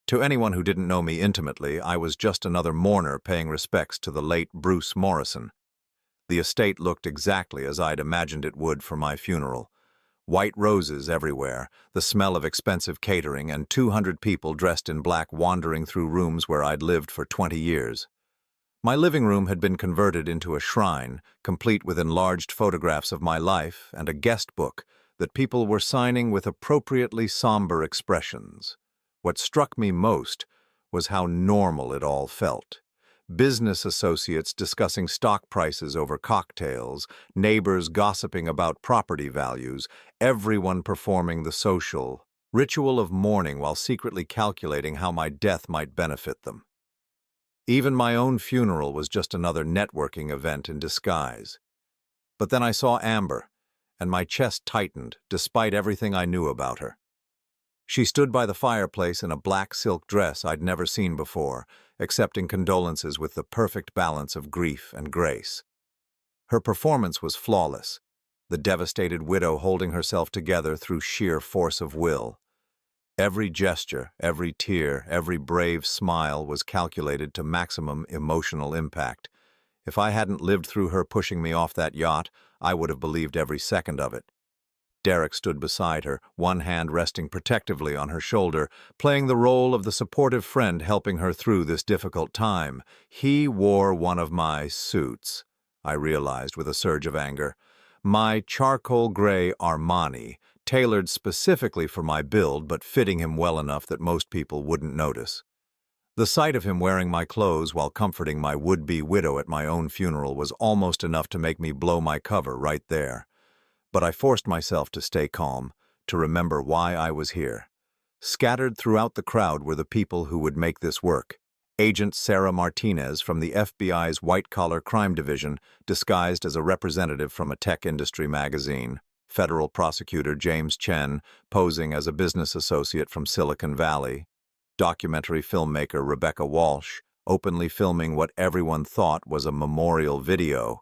A: To anyone who didn't know me intimately, I was just another mourner paying respects to the late Bruce Morrison. The estate looked exactly as I'd imagined it would for my funeral. White roses everywhere, the smell of expensive catering, and 200 people dressed in black wandering through rooms where I'd lived for 20 years. My living room had been converted into a shrine, complete with enlarged photographs of my life and a guest book that people were signing with appropriately somber expressions. What struck me most was how normal it all felt. business associates discussing stock prices over cocktails, neighbors gossiping about property values, everyone performing the social ritual of mourning while secretly calculating how my death might benefit them. Even my own funeral was just another networking event in disguise. But then I saw Amber, and my chest tightened despite everything I knew about her. She stood by the fireplace in a black silk dress I'd never seen before, accepting condolences with the perfect balance of grief and grace. Her performance was flawless, the devastated widow holding herself together through sheer force of will. Every gesture, every tear, every brave smile was calculated to maximum emotional impact. If I hadn't lived through her pushing me off that yacht, I would have believed every second of it. Derek stood beside her, one hand resting protectively on her shoulder, playing the role of the supportive friend helping her through this difficult time. He wore one of my suits, I realized with a surge of anger. My charcoal gray Armani, tailored specifically for my build but fitting him well enough that most people wouldn't notice. The sight of him wearing my clothes while comforting my would-be widow at my own funeral was almost enough to make me blow my cover right there. But I forced myself to stay calm, to remember why I was here. Scattered throughout the crowd were the people who would make this work. Agent Sarah Martinez from the FBI's White-Collar Crime Division, disguised as a representative from a tech industry magazine. Federal prosecutor James Chen, posing as a business associate from Silicon Valley. Documentary filmmaker Rebecca Walsh, openly filming what everyone thought was a memorial video.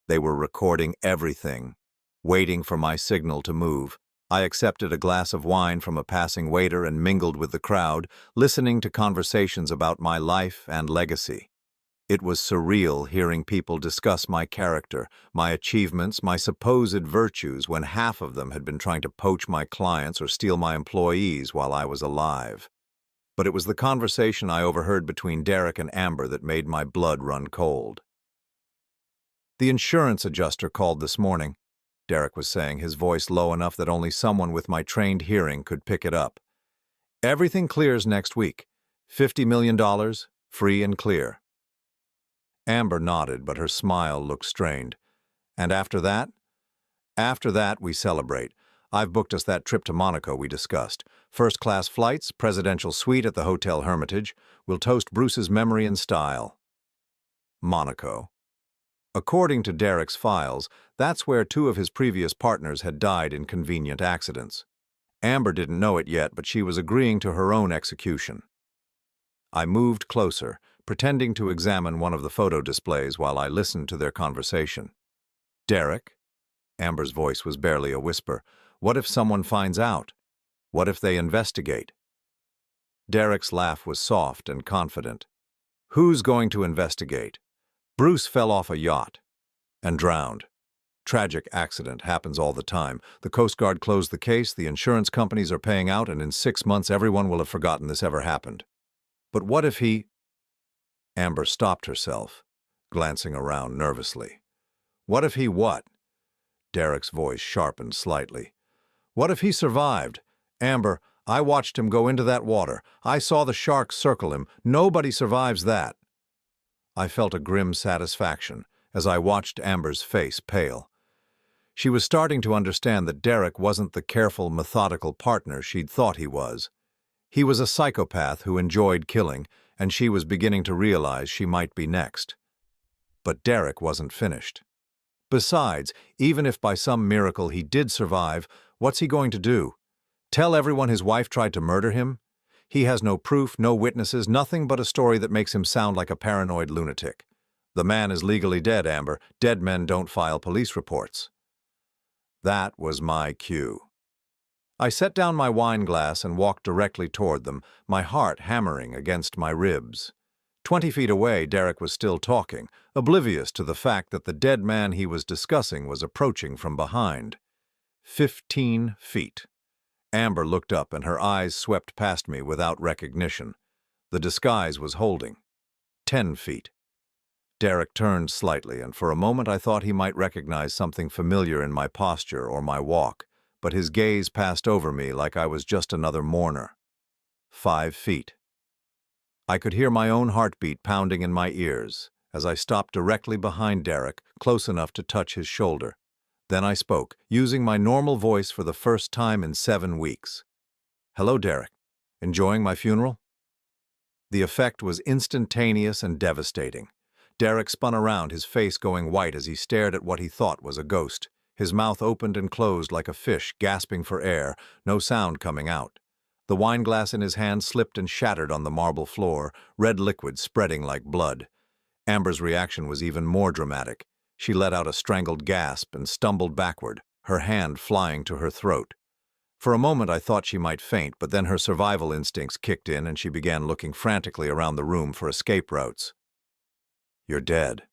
A: They were recording everything, waiting for my signal to move. I accepted a glass of wine from a passing waiter and mingled with the crowd, listening to conversations about my life and legacy. It was surreal hearing people discuss my character, my achievements, my supposed virtues, when half of them had been trying to poach my clients or steal my employees while I was alive. But it was the conversation I overheard between Derek and Amber that made my blood run cold. "The insurance adjuster called this morning," Derek was saying, his voice low enough that only someone with my trained hearing could pick it up. "Everything clears next week. $50 million, free and clear." Amber nodded, but her smile looked strained. "And after that?" "After that, we celebrate. I've booked us that trip to Monaco we discussed. First-class flights, presidential suite at the Hotel Hermitage. We'll toast Bruce's memory in style." Monaco. According to Derek's files, that's where two of his previous partners had died in convenient accidents. Amber didn't know it yet, but she was agreeing to her own execution. I moved closer, pretending to examine one of the photo displays while I listened to their conversation. "Derek?" Amber's voice was barely a whisper. "What if someone finds out? What if they investigate?" Derek's laugh was soft and confident. "Who's going to investigate? Bruce fell off a yacht and drowned. Tragic accident happens all the time. The Coast Guard closed the case, the insurance companies are paying out, and in 6 months everyone will have forgotten this ever happened. But what if he—" Amber stopped herself, glancing around nervously. "What if he what?" Derek's voice sharpened slightly. "What if he survived? Amber, I watched him go into that water. I saw the sharks circle him. Nobody survives that." I felt a grim satisfaction as I watched Amber's face pale. She was starting to understand that Derek wasn't the careful, methodical partner she'd thought he was. He was a psychopath who enjoyed killing, and she was beginning to realize she might be next. But Derek wasn't finished. Besides, even if by some miracle he did survive, what's he going to do? Tell everyone his wife tried to murder him? He has no proof, no witnesses, nothing but a story that makes him sound like a paranoid lunatic. The man is legally dead, Amber. Dead men don't file police reports. That was my cue. I set down my wine glass and walked directly toward them, my heart hammering against my ribs. 20 feet away, Derek was still talking, oblivious to the fact that the dead man he was discussing was approaching from behind. 15 feet. Amber looked up and her eyes swept past me without recognition. The disguise was holding. 10 feet. Derek turned slightly, and for a moment I thought he might recognize something familiar in my posture or my walk, but his gaze passed over me like I was just another mourner. 5 feet. I could hear my own heartbeat pounding in my ears as I stopped directly behind Derek, close enough to touch his shoulder. Then I spoke, using my normal voice for the first time in 7 weeks. "Hello, Derek. Enjoying my funeral?" The effect was instantaneous and devastating. Derek spun around, his face going white as he stared at what he thought was a ghost. His mouth opened and closed like a fish, gasping for air, no sound coming out. The wineglass in his hand slipped and shattered on the marble floor, red liquid spreading like blood. Amber's reaction was even more dramatic. She let out a strangled gasp and stumbled backward, her hand flying to her throat. For a moment I thought she might faint, but then her survival instincts kicked in and she began looking frantically around the room for escape routes. "You're dead,"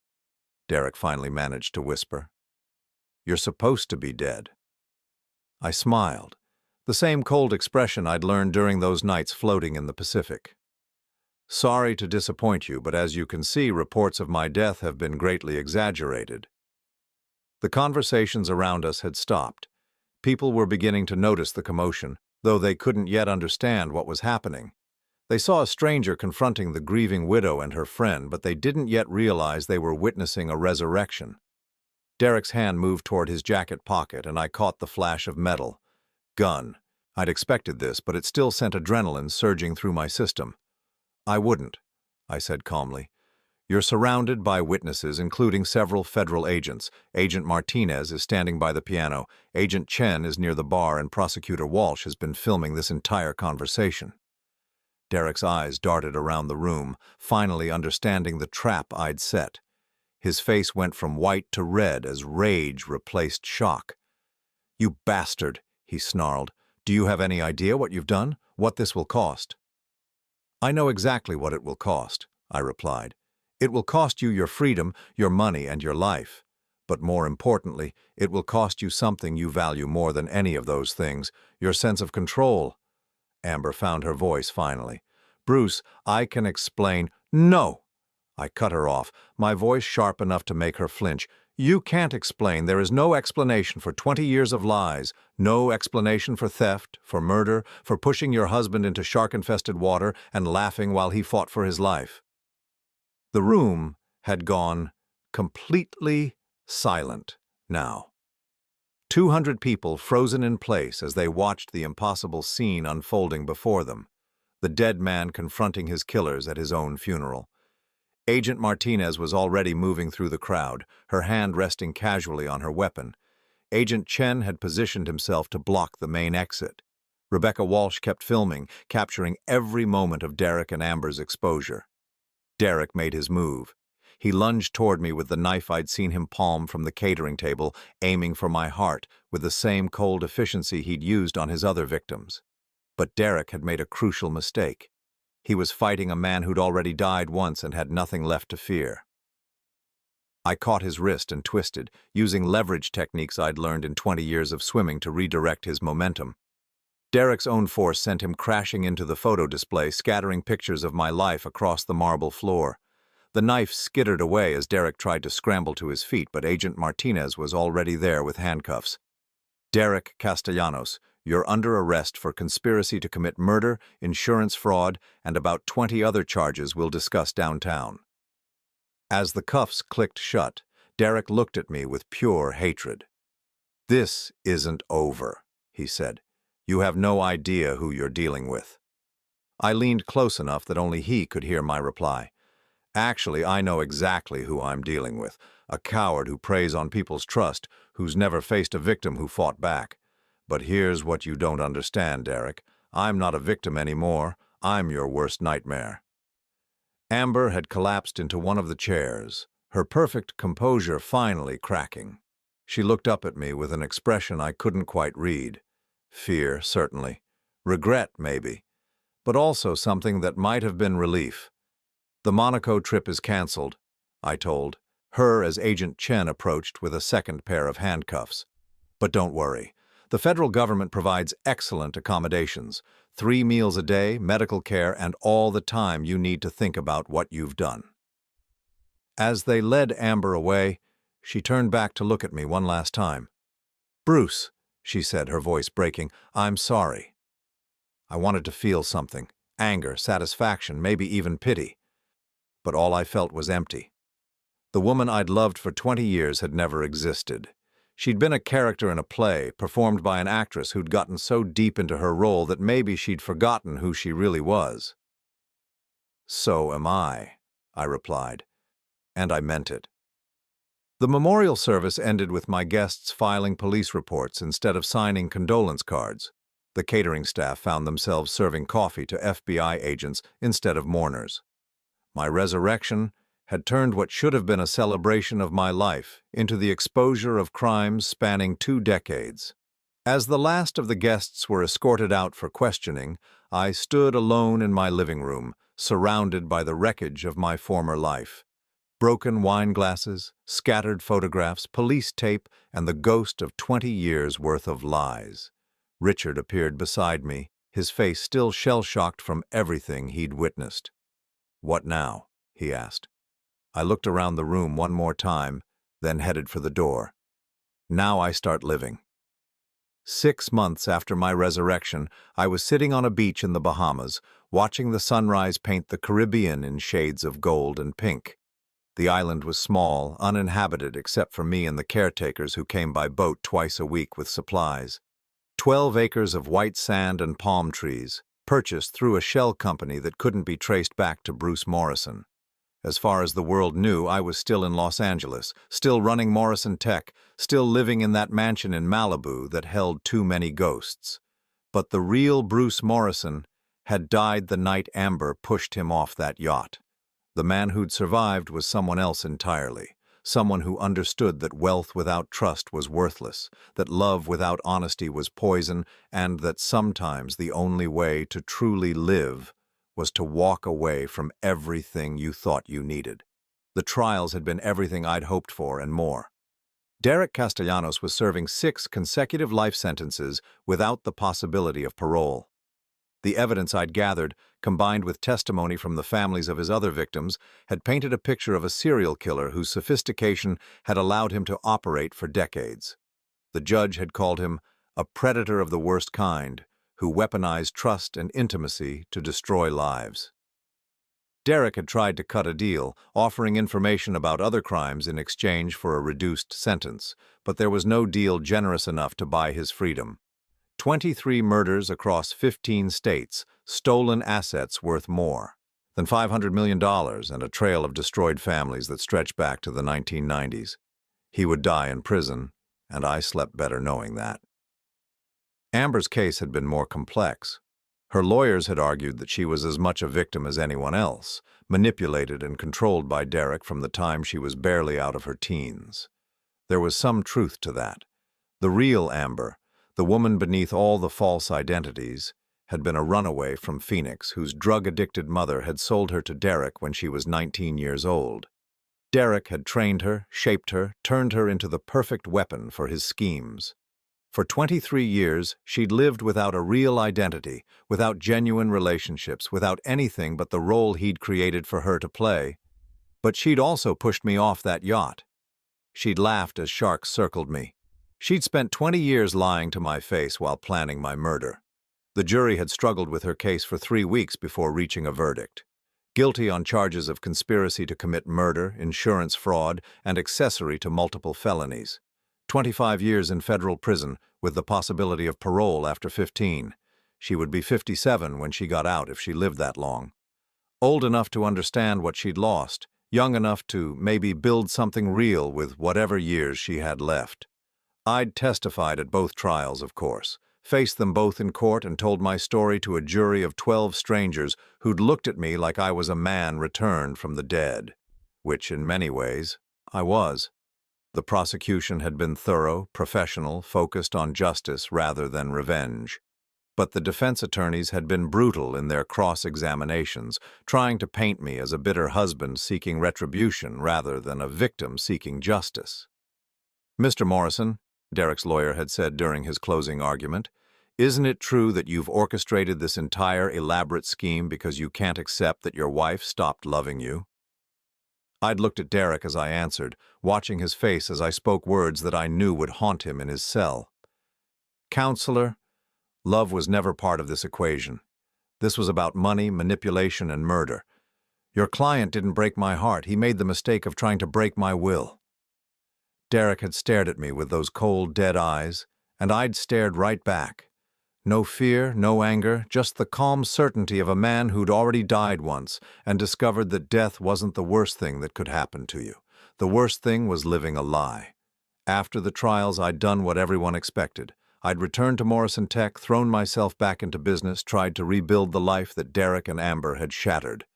A: Derek finally managed to whisper. "You're supposed to be dead." I smiled, the same cold expression I'd learned during those nights floating in the Pacific. "Sorry to disappoint you, but as you can see, reports of my death have been greatly exaggerated." The conversations around us had stopped. People were beginning to notice the commotion, though they couldn't yet understand what was happening. They saw a stranger confronting the grieving widow and her friend, but they didn't yet realize they were witnessing a resurrection. Derek's hand moved toward his jacket pocket, and I caught the flash of metal. Gun. I'd expected this, but it still sent adrenaline surging through my system. "I wouldn't," I said calmly. "You're surrounded by witnesses, including several federal agents. Agent Martinez is standing by the piano, Agent Chen is near the bar, and Prosecutor Walsh has been filming this entire conversation." Derek's eyes darted around the room, finally understanding the trap I'd set. His face went from white to red as rage replaced shock. "You bastard," he snarled. "Do you have any idea what you've done? What this will cost?" "I know exactly what it will cost," I replied. "It will cost you your freedom, your money, and your life. But more importantly, it will cost you something you value more than any of those things, your sense of control." Amber found her voice finally. "Bruce, I can explain—" "No!" I cut her off, my voice sharp enough to make her flinch. "You can't explain. There is no explanation for 20 years of lies, no explanation for theft, for murder, for pushing your husband into shark-infested water and laughing while he fought for his life." The room had gone completely silent now. 200 people frozen in place as they watched the impossible scene unfolding before them, the dead man confronting his killers at his own funeral. Agent Martinez was already moving through the crowd, her hand resting casually on her weapon. Agent Chen had positioned himself to block the main exit. Rebecca Walsh kept filming, capturing every moment of Derek and Amber's exposure. Derek made his move. He lunged toward me with the knife I'd seen him palm from the catering table, aiming for my heart with the same cold efficiency he'd used on his other victims. But Derek had made a crucial mistake. He was fighting a man who'd already died once and had nothing left to fear. I caught his wrist and twisted, using leverage techniques I'd learned in 20 years of swimming to redirect his momentum. Derek's own force sent him crashing into the photo display, scattering pictures of my life across the marble floor. The knife skittered away as Derek tried to scramble to his feet, but Agent Martinez was already there with handcuffs. "Derek Castellanos, you're under arrest for conspiracy to commit murder, insurance fraud, and about 20 other charges we'll discuss downtown." As the cuffs clicked shut, Derek looked at me with pure hatred. "This isn't over," he said. "You have no idea who you're dealing with." I leaned close enough that only he could hear my reply. "Actually, I know exactly who I'm dealing with. A coward who preys on people's trust, who's never faced a victim who fought back. But here's what you don't understand, Derek. I'm not a victim anymore. I'm your worst nightmare." Amber had collapsed into one of the chairs, her perfect composure finally cracking. She looked up at me with an expression I couldn't quite read. Fear, certainly. Regret, maybe. But also something that might have been relief. "The Monaco trip is canceled," I told her as Agent Chen approached with a second pair of handcuffs. "But don't worry. The federal government provides excellent accommodations, 3 meals a day, medical care, and all the time you need to think about what you've done." As they led Amber away, she turned back to look at me one last time. "Bruce," she said, her voice breaking, "I'm sorry." I wanted to feel something, Anger, satisfaction, maybe even pity. But all I felt was empty. The woman I'd loved for 20 years had never existed. She'd been a character in a play, performed by an actress who'd gotten so deep into her role that maybe she'd forgotten who she really was. "So am I replied, and I meant it. The memorial service ended with my guests filing police reports instead of signing condolence cards. The catering staff found themselves serving coffee to FBI agents instead of mourners. My resurrection had turned what should have been a celebration of my life into the exposure of crimes spanning 2 decades. As the last of the guests were escorted out for questioning, I stood alone in my living room, surrounded by the wreckage of my former life. Broken wine glasses, scattered photographs, police tape, and the ghost of 20 years' worth of lies. Richard appeared beside me, his face still shell-shocked from everything he'd witnessed. "What now?" he asked. I looked around the room one more time, then headed for the door. Now I start living. 6 months after my resurrection, I was sitting on a beach in the Bahamas, watching the sunrise paint the Caribbean in shades of gold and pink. The island was small, uninhabited except for me and the caretakers who came by boat twice a week with supplies. 12 acres of white sand and palm trees, purchased through a shell company that couldn't be traced back to Bruce Morrison. As far as the world knew, I was still in Los Angeles, still running Morrison Tech, still living in that mansion in Malibu that held too many ghosts. But the real Bruce Morrison had died the night Amber pushed him off that yacht. The man who'd survived was someone else entirely, someone who understood that wealth without trust was worthless, that love without honesty was poison, and that sometimes the only way to truly live was to walk away from everything you thought you needed. The trials had been everything I'd hoped for and more. Derek Castellanos was serving 6 consecutive life sentences without the possibility of parole. The evidence I'd gathered, combined with testimony from the families of his other victims, had painted a picture of a serial killer whose sophistication had allowed him to operate for decades. The judge had called him a predator of the worst kind, who weaponized trust and intimacy to destroy lives. Derek had tried to cut a deal, offering information about other crimes in exchange for a reduced sentence, but there was no deal generous enough to buy his freedom. 23 murders across 15 states, stolen assets worth more than $500 million, and a trail of destroyed families that stretched back to the 1990s. He would die in prison, and I slept better knowing that. Amber's case had been more complex. Her lawyers had argued that she was as much a victim as anyone else, manipulated and controlled by Derek from the time she was barely out of her teens. There was some truth to that. The real Amber, the woman beneath all the false identities, had been a runaway from Phoenix whose drug-addicted mother had sold her to Derek when she was 19 years old. Derek had trained her, shaped her, turned her into the perfect weapon for his schemes. For 23 years, she'd lived without a real identity, without genuine relationships, without anything but the role he'd created for her to play. But she'd also pushed me off that yacht. She'd laughed as sharks circled me. She'd spent 20 years lying to my face while planning my murder. The jury had struggled with her case for 3 weeks before reaching a verdict. Guilty on charges of conspiracy to commit murder, insurance fraud, and accessory to multiple felonies. 25 years in federal prison, with the possibility of parole after 15. She would be 57 when she got out if she lived that long. Old enough to understand what she'd lost, young enough to maybe build something real with whatever years she had left. I'd testified at both trials, of course, faced them both in court and told my story to a jury of 12 strangers who'd looked at me like I was a man returned from the dead, which in many ways I was. The prosecution had been thorough, professional, focused on justice rather than revenge. But the defense attorneys had been brutal in their cross-examinations, trying to paint me as a bitter husband seeking retribution rather than a victim seeking justice. "Mr. Morrison," Derek's lawyer had said during his closing argument, "isn't it true that you've orchestrated this entire elaborate scheme because you can't accept that your wife stopped loving you?" I'd looked at Derek as I answered, watching his face as I spoke words that I knew would haunt him in his cell. "Counselor, love was never part of this equation. This was about money, manipulation, and murder. Your client didn't break my heart. He made the mistake of trying to break my will. Derek had stared at me with those cold, dead eyes, and I'd stared right back. No fear, no anger, just the calm certainty of a man who'd already died once and discovered that death wasn't the worst thing that could happen to you. The worst thing was living a lie. After the trials, I'd done what everyone expected. I'd returned to Morrison Tech, thrown myself back into business, tried to rebuild the life that Derek and Amber had shattered.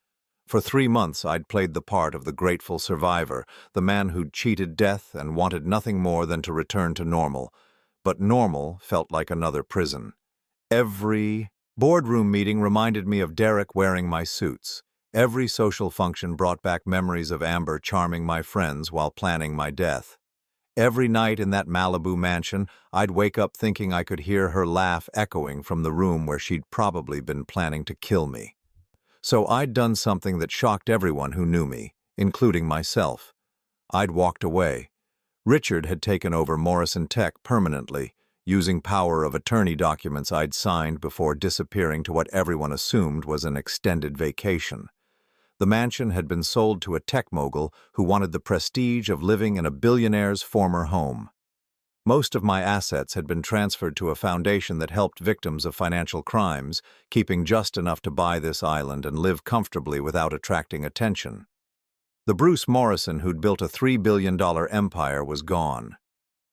A: For 3 months, I'd played the part of the grateful survivor, the man who'd cheated death and wanted nothing more than to return to normal. But normal felt like another prison. Every boardroom meeting reminded me of Derek wearing my suits. Every social function brought back memories of Amber charming my friends while planning my death. Every night in that Malibu mansion, I'd wake up thinking I could hear her laugh echoing from the room where she'd probably been planning to kill me. So I'd done something that shocked everyone who knew me, including myself. I'd walked away. Richard had taken over Morrison Tech permanently, using power of attorney documents I'd signed before disappearing to what everyone assumed was an extended vacation. The mansion had been sold to a tech mogul who wanted the prestige of living in a billionaire's former home. Most of my assets had been transferred to a foundation that helped victims of financial crimes, keeping just enough to buy this island and live comfortably without attracting attention. The Bruce Morrison who'd built a $3 billion empire was gone.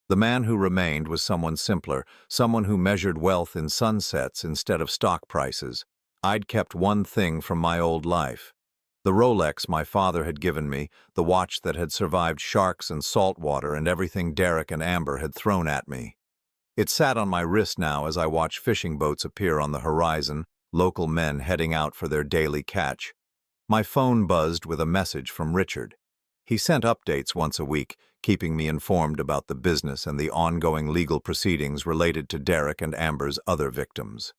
A: The man who remained was someone simpler, someone who measured wealth in sunsets instead of stock prices. I'd kept one thing from my old life. The Rolex my father had given me, the watch that had survived sharks and salt water and everything Derek and Amber had thrown at me. It sat on my wrist now as I watched fishing boats appear on the horizon, local men heading out for their daily catch. My phone buzzed with a message from Richard. He sent updates once a week, keeping me informed about the business and the ongoing legal proceedings related to Derek and Amber's other victims.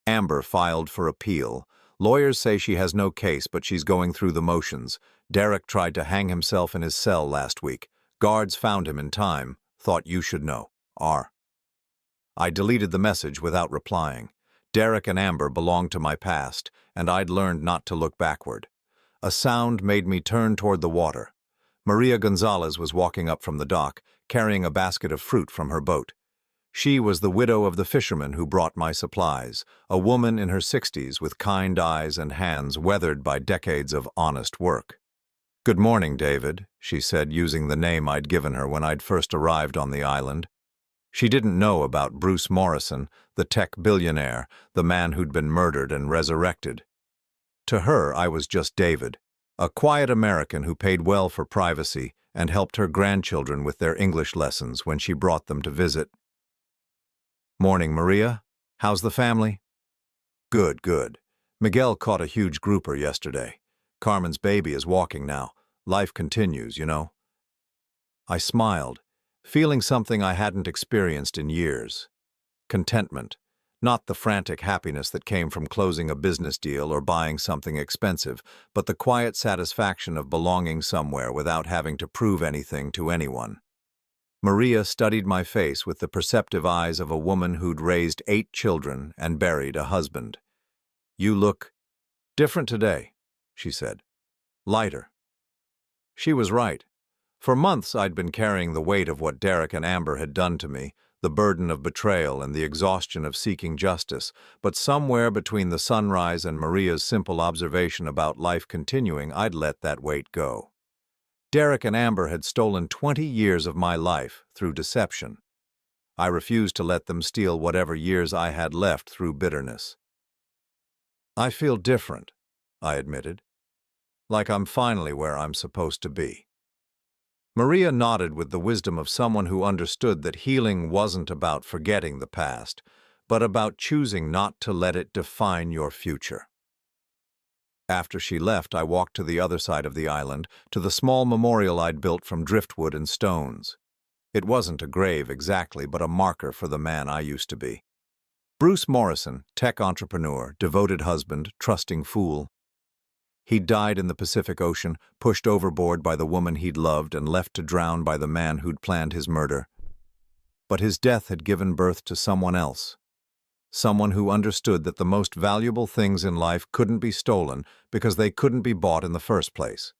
A: Amber filed for appeal. Lawyers say she has no case, but she's going through the motions. Derek tried to hang himself in his cell last week. Guards found him in time. Thought you should know. R. I deleted the message without replying. Derek and Amber belonged to my past, and I'd learned not to look backward. A sound made me turn toward the water. Maria Gonzalez was walking up from the dock, carrying a basket of fruit from her boat. She was the widow of the fisherman who brought my supplies, a woman in her 60s with kind eyes and hands weathered by decades of honest work. "Good morning, David," she said, using the name I'd given her when I'd first arrived on the island. She didn't know about Bruce Morrison, the tech billionaire, the man who'd been murdered and resurrected. To her, I was just David, a quiet American who paid well for privacy and helped her grandchildren with their English lessons when she brought them to visit. "Morning, Maria. How's the family?" "Good, good. Miguel caught a huge grouper yesterday. Carmen's baby is walking now. Life continues, you know." I smiled, feeling something I hadn't experienced in years. Contentment. Not the frantic happiness that came from closing a business deal or buying something expensive, but the quiet satisfaction of belonging somewhere without having to prove anything to anyone. Maria studied my face with the perceptive eyes of a woman who'd raised 8 children and buried a husband. "You look different today," she said. "Lighter." She was right. For months I'd been carrying the weight of what Derek and Amber had done to me, the burden of betrayal and the exhaustion of seeking justice, but somewhere between the sunrise and Maria's simple observation about life continuing, I'd let that weight go. Derek and Amber had stolen 20 years of my life through deception. I refused to let them steal whatever years I had left through bitterness. "I feel different," I admitted. "Like I'm finally where I'm supposed to be." Maria nodded with the wisdom of someone who understood that healing wasn't about forgetting the past, but about choosing not to let it define your future. After she left, I walked to the other side of the island, to the small memorial I'd built from driftwood and stones. It wasn't a grave exactly, but a marker for the man I used to be. Bruce Morrison, tech entrepreneur, devoted husband, trusting fool. He'd died in the Pacific Ocean, pushed overboard by the woman he'd loved and left to drown by the man who'd planned his murder. But his death had given birth to someone else. Someone who understood that the most valuable things in life couldn't be stolen because they couldn't be bought in the first place.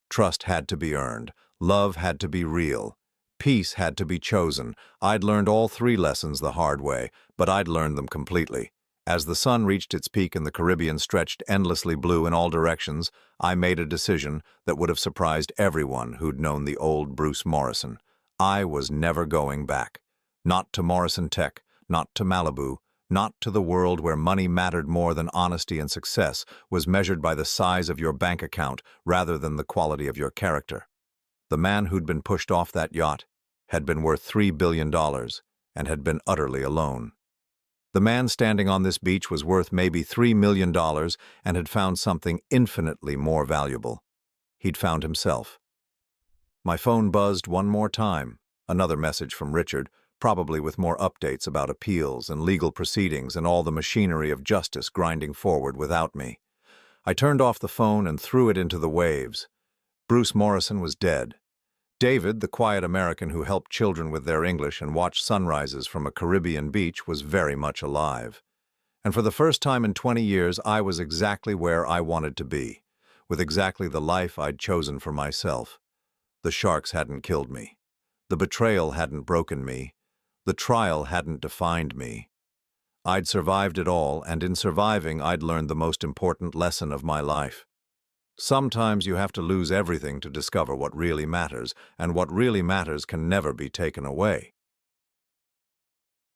A: Trust had to be earned. Love had to be real. Peace had to be chosen. I'd learned all three lessons the hard way, but I'd learned them completely. As the sun reached its peak and the Caribbean stretched endlessly blue in all directions, I made a decision that would have surprised everyone who'd known the old Bruce Morrison. I was never going back. Not to Morrison Tech, not to Malibu, not to the world where money mattered more than honesty and success was measured by the size of your bank account rather than the quality of your character. The man who'd been pushed off that yacht had been worth $3 billion and had been utterly alone. The man standing on this beach was worth maybe $3 million and had found something infinitely more valuable. He'd found himself. My phone buzzed one more time, another message from Richard, probably with more updates about appeals and legal proceedings and all the machinery of justice grinding forward without me. I turned off the phone and threw it into the waves. Bruce Morrison was dead. David, the quiet American who helped children with their English and watched sunrises from a Caribbean beach, was very much alive. And for the first time in 20 years, I was exactly where I wanted to be, with exactly the life I'd chosen for myself. The sharks hadn't killed me. The betrayal hadn't broken me. The trial hadn't defined me. I'd survived it all, and in surviving, I'd learned the most important lesson of my life. Sometimes you have to lose everything to discover what really matters, and what really matters can never be taken away.